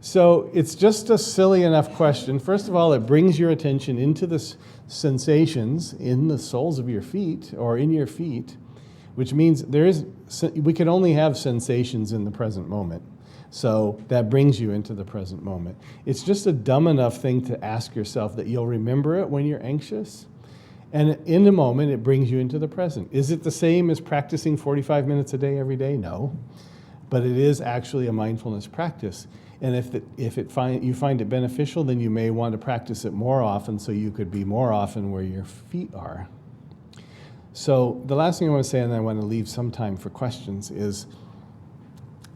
So it's just a silly enough question. First of all, it brings your attention into the sensations in the soles of your feet or in your feet, which means we can only have sensations in the present moment. So that brings you into the present moment. It's just a dumb enough thing to ask yourself that you'll remember it when you're anxious. And in the moment, it brings you into the present. Is it the same as practicing 45 minutes a day every day? No. But it is actually a mindfulness practice. And if you find it beneficial, then you may want to practice it more often, so you could be more often where your feet are. So the last thing I want to say, and I want to leave some time for questions, is,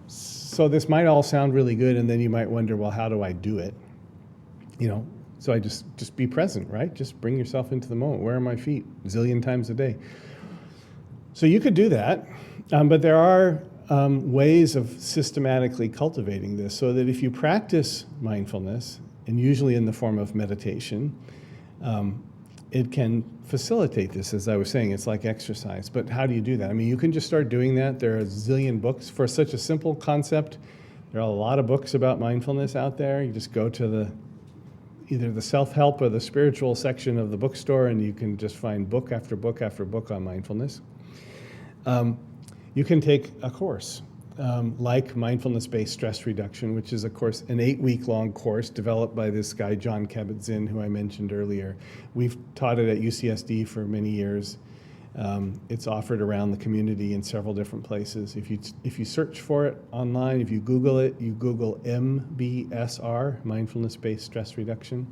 so this might all sound really good, and then you might wonder, well, how do I do it? So I just be present, right? Just bring yourself into the moment. Where are my feet? A zillion times a day. So you could do that, but there are ways of systematically cultivating this so that if you practice mindfulness, and usually in the form of meditation, it can facilitate this. As I was saying, it's like exercise. But how do you do that? I mean, you can just start doing that. There are a zillion books for such a simple concept. There are a lot of books about mindfulness out there. You just go to either the self-help or the spiritual section of the bookstore, and you can just find book after book after book on mindfulness. You can take a course like mindfulness-based stress reduction, which is, of course, an 8-week-long course developed by this guy, John Kabat-Zinn, who I mentioned earlier. We've taught it at UCSD for many years. It's offered around the community in several different places. If you search for it online, if you Google it, you Google MBSR, Mindfulness-Based Stress Reduction.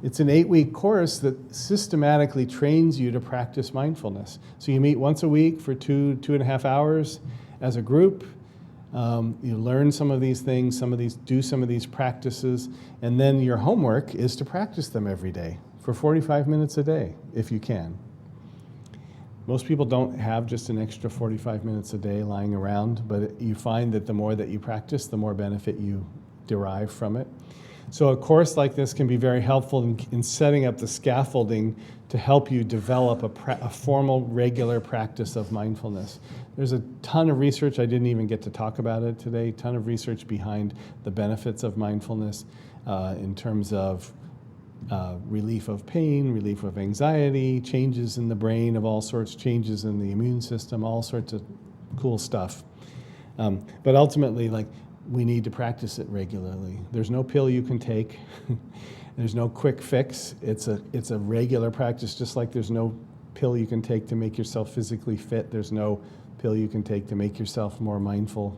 It's an 8-week course that systematically trains you to practice mindfulness. So you meet once a week for 2.5 hours as a group. You learn some of these things, do some of these practices, and then your homework is to practice them every day for 45 minutes a day, if you can. Most people don't have just an extra 45 minutes a day lying around, but you find that the more that you practice, the more benefit you derive from it. So a course like this can be very helpful in setting up the scaffolding to help you develop a formal, regular practice of mindfulness. There's a ton of research, I didn't even get to talk about it today, ton of research behind the benefits of mindfulness in terms of relief of pain, relief of anxiety, changes in the brain of all sorts, changes in the immune system, all sorts of cool stuff. But ultimately, we need to practice it regularly. There's no pill you can take. There's no quick fix. It's a regular practice, just like there's no pill you can take to make yourself physically fit. There's no pill you can take to make yourself more mindful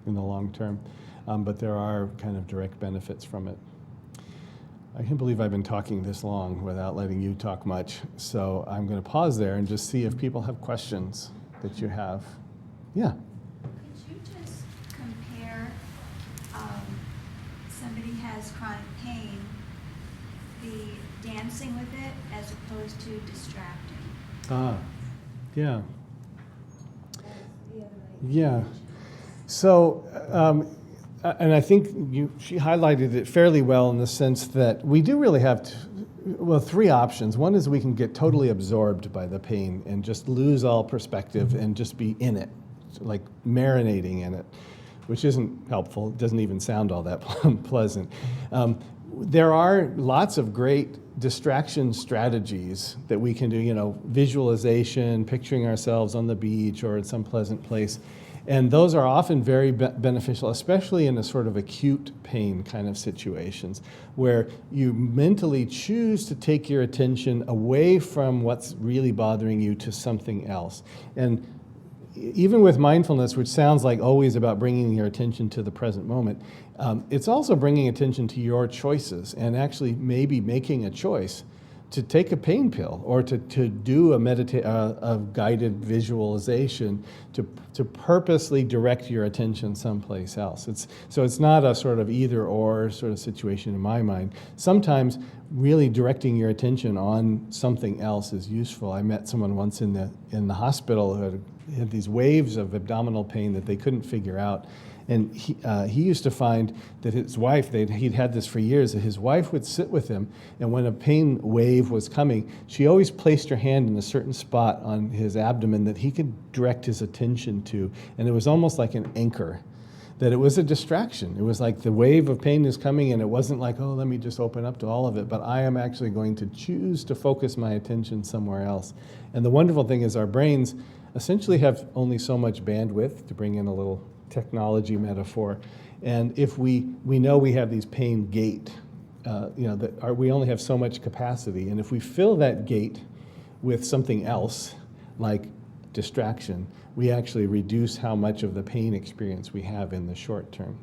in the long term. But there are kind of direct benefits from it. I can't believe I've been talking this long without letting you talk much. So I'm going to pause there and just see if people have questions that you have. Yeah. Somebody has chronic pain, the dancing with it as opposed to distracting. Yeah. Yeah. So, and I think she highlighted it fairly well in the sense that we do really have, three options. One is we can get totally absorbed by the pain and just lose all perspective and just be in it, like marinating in it, which isn't helpful. It doesn't even sound all that pleasant. There are lots of great distraction strategies that we can do, visualization, picturing ourselves on the beach or in some pleasant place. And those are often very beneficial, especially in a sort of acute pain kind of situations, where you mentally choose to take your attention away from what's really bothering you to something else. And even with mindfulness, which sounds like always about bringing your attention to the present moment, it's also bringing attention to your choices and actually maybe making a choice to take a pain pill or to do a guided visualization to purposely direct your attention someplace else. So it's not a sort of either or sort of situation in my mind. Sometimes really directing your attention on something else is useful. I met someone once in the hospital who had these waves of abdominal pain that they couldn't figure out. And he used to find that his wife, he'd had this for years, that his wife would sit with him, and when a pain wave was coming, she always placed her hand in a certain spot on his abdomen that he could direct his attention to. And it was almost like an anchor, that it was a distraction. It was like the wave of pain is coming, and it wasn't like, oh, let me just open up to all of it, but I am actually going to choose to focus my attention somewhere else. And the wonderful thing is our brains essentially have only so much bandwidth, to bring in a little technology metaphor, and if we know we have these pain gate, we only have so much capacity, and if we fill that gate with something else, like distraction, we actually reduce how much of the pain experience we have in the short term.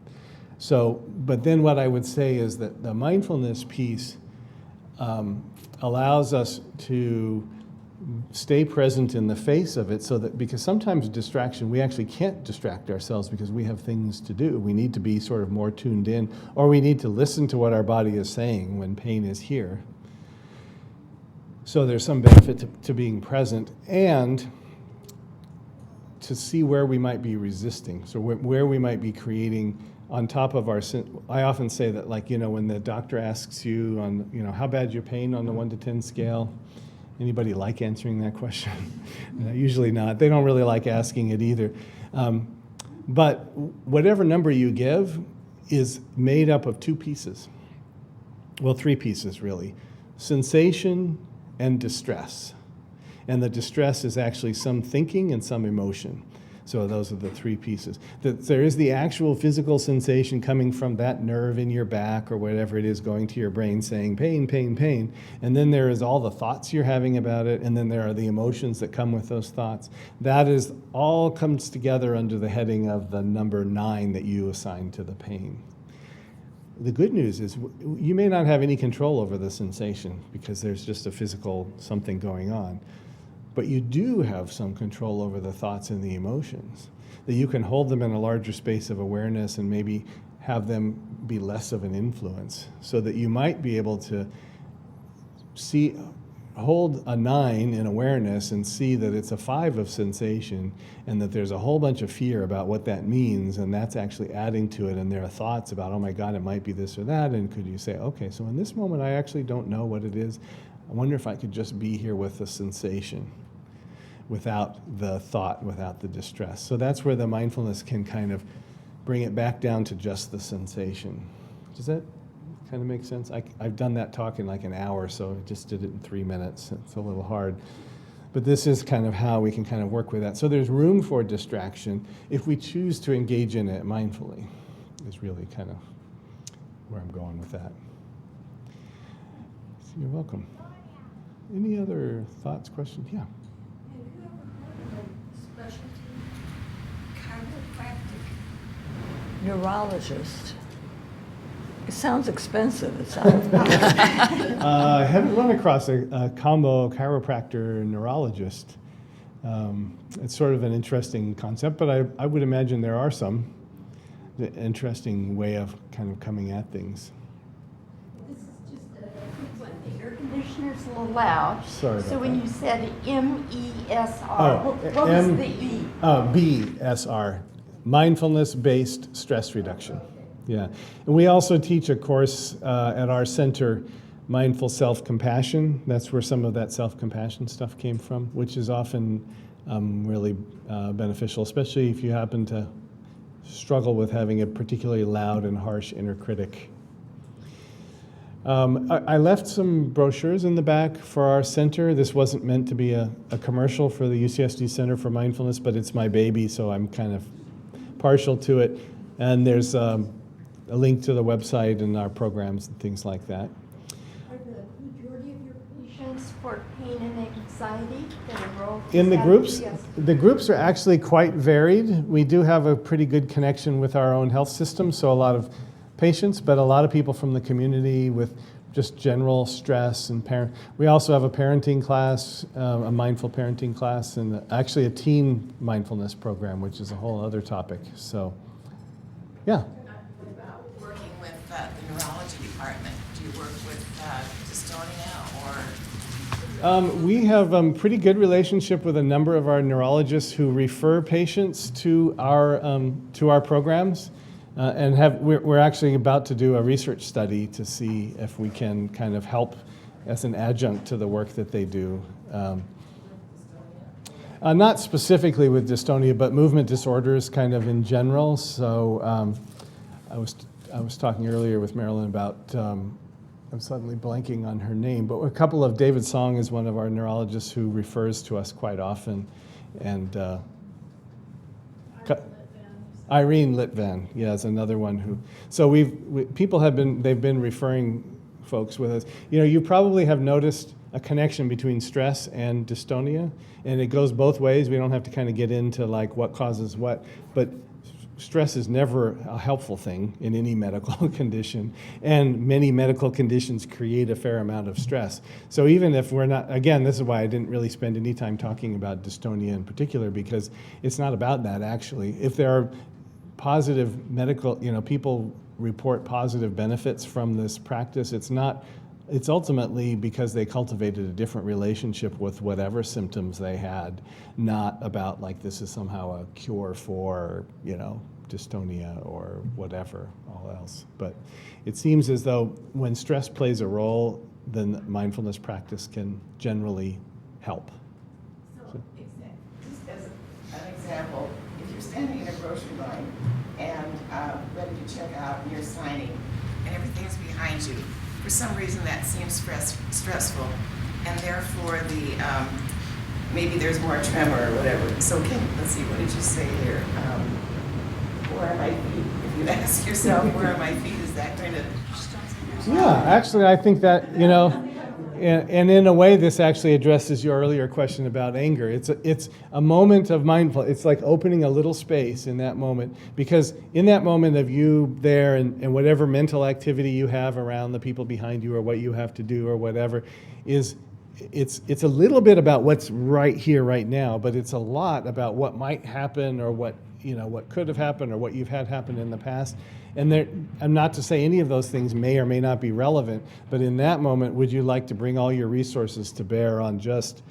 So, but then what I would say is that the mindfulness piece allows us to stay present in the face of it, so that, because sometimes distraction, we actually can't distract ourselves because we have things to do. We need to be sort of more tuned in, or we need to listen to what our body is saying when pain is here. So there's some benefit to being present. And to see where we might be resisting, so where we might be creating on top of our, I often say that, like, when the doctor asks you on, how bad's your pain on the 1 to 10 scale? Anybody like answering that question? Usually not. They don't really like asking it either. But whatever number you give is made up of 2 pieces. Well, 3 pieces, really. Sensation and distress. And the distress is actually some thinking and some emotion. So those are the 3 pieces. There is the actual physical sensation coming from that nerve in your back or whatever it is going to your brain saying pain, pain, pain. And then there is all the thoughts you're having about it, and then there are the emotions that come with those thoughts. That is all comes together under the heading of the number 9 that you assign to the pain. The good news is you may not have any control over the sensation because there's just a physical something going on. But you do have some control over the thoughts and the emotions, that you can hold them in a larger space of awareness and maybe have them be less of an influence, so that you might be able to hold a 9 in awareness and see that it's a 5 of sensation, and that there's a whole bunch of fear about what that means, and that's actually adding to it, and there are thoughts about, oh my God, it might be this or that, and could you say, okay, so in this moment I actually don't know what it is. I wonder if I could just be here with the sensation, without the thought, without the distress. So that's where the mindfulness can kind of bring it back down to just the sensation. Does that kind of make sense? I've done that talk in like an hour, so I just did it in 3 minutes. It's a little hard. But this is kind of how we can kind of work with that. So there's room for distraction if we choose to engage in it mindfully, is really kind of where I'm going with that. So you're welcome. Any other thoughts, questions? Yeah. Have you ever heard of a specialty chiropractic? Neurologist. It sounds expensive. It sounds. I haven't run across a combo chiropractor neurologist. It's sort of an interesting concept, but I would imagine there are some. The interesting way of kind of coming at things. This is just a quick one. The air conditioner's a little loud. Sorry about So when that. you said MESR, what was the E? BSR, mindfulness-based stress reduction. Yeah, and we also teach a course at our center, Mindful Self-Compassion. That's where some of that self-compassion stuff came from, which is often really beneficial, especially if you happen to struggle with having a particularly loud and harsh inner critic. I left some brochures in the back for our center. This wasn't meant to be a commercial for the UCSD Center for Mindfulness, but it's my baby, so I'm kind of partial to it. And there's a link to the website and our programs and things like that. Are the majority of your patients for pain and anxiety that enroll? In the groups are actually quite varied. We do have a pretty good connection with our own health system, so a lot of patients, but a lot of people from the community with just general stress and parent. We also have a parenting class, a mindful parenting class, and actually a teen mindfulness program, which is a whole other topic. So, yeah. Working with the neurology department, do you work with Dystonia or? We have a pretty good relationship with a number of our neurologists who refer patients to our programs, and we're actually about to do a research study to see if we can kind of help as an adjunct to the work that they do. Not specifically with dystonia, but movement disorders kind of in general. So I was talking earlier with Marilyn about, I'm suddenly blanking on her name, but a couple of, David Song is one of our neurologists who refers to us quite often, and Irene Litvan, yeah, is another one who, so they've been referring folks with us. You know, you probably have noticed a connection between stress and dystonia, and it goes both ways. We don't have to kind of get into like what causes what, but stress is never a helpful thing in any medical condition, and many medical conditions create a fair amount of stress. So even if we're not, again, this is why I didn't really spend any time talking about dystonia in particular, because it's not about that actually. If there are positive medical, people report positive benefits from this practice, it's not it's ultimately because they cultivated a different relationship with whatever symptoms they had, not about like this is somehow a cure for, dystonia or whatever, all else. But it seems as though when stress plays a role, then mindfulness practice can generally help. So, just as an example, if you're standing in a grocery line and ready to check out and you're signing and everything's behind you, for some reason that seems stressful, and therefore maybe there's more tremor or whatever. So let's see, what did you say here? Where are my feet? If you ask yourself, where are my feet, is that kind of... Yeah, actually, I think that, and in a way, this actually addresses your earlier question about anger. It's a moment of mindfulness. It's like opening a little space in that moment, because in that moment of you there and whatever mental activity you have around the people behind you or what you have to do or whatever, it's a little bit about what's right here, right now, but it's a lot about what might happen or what could have happened or what you've had happen in the past. And I'm not to say any of those things may or may not be relevant, but in that moment, would you like to bring all your resources to bear on just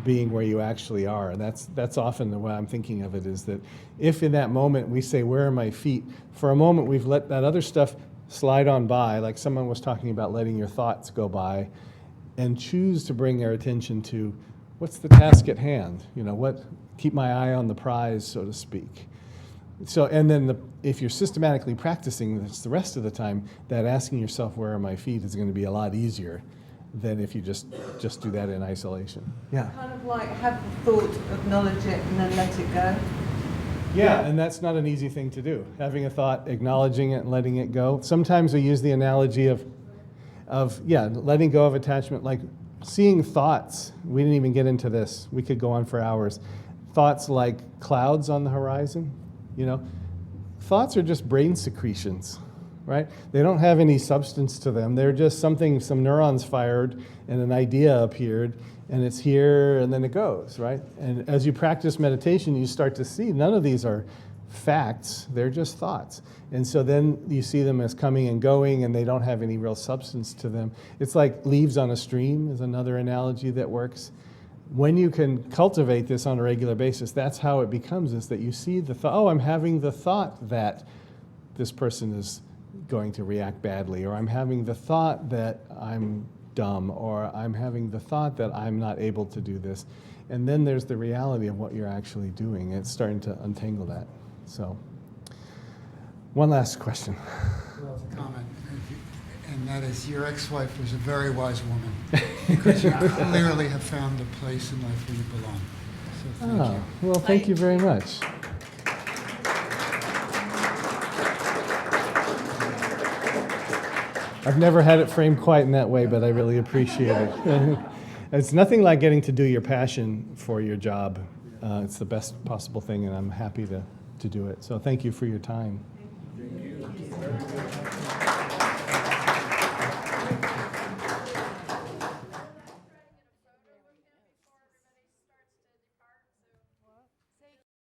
being where you actually are? And that's often the way I'm thinking of it, is that if in that moment we say, where are my feet? For a moment, we've let that other stuff slide on by, like someone was talking about letting your thoughts go by, and choose to bring our attention to what's the task at hand? Keep my eye on the prize, so to speak. So, and then if you're systematically practicing this the rest of the time, that asking yourself, where are my feet, is going to be a lot easier than if you just do that in isolation. Yeah. Kind of like have the thought, acknowledge it, and then let it go. Yeah, and that's not an easy thing to do. Having a thought, acknowledging it, and letting it go. Sometimes we use the analogy of letting go of attachment, like seeing thoughts. We didn't even get into this. We could go on for hours. Thoughts like clouds on the horizon. Thoughts are just brain secretions, right? They don't have any substance to them. They're just some neurons fired and an idea appeared and it's here and then it goes, right? And as you practice meditation, you start to see none of these are facts, they're just thoughts. And so then you see them as coming and going and they don't have any real substance to them. It's like leaves on a stream is another analogy that works. When you can cultivate this on a regular basis, that's how it becomes, is that you see the thought, I'm having the thought that this person is going to react badly, or I'm having the thought that I'm dumb, or I'm having the thought that I'm not able to do this. And then there's the reality of what you're actually doing. It's starting to untangle that. So, one last question. Well, it's a comment. And that is, your ex-wife was a very wise woman, because you clearly have found a place in life where you belong. So thank you. Well, thank you very much. I've never had it framed quite in that way, but I really appreciate it. It's nothing like getting to do your passion for your job. It's the best possible thing, and I'm happy to do it. So thank you for your time. Thank you.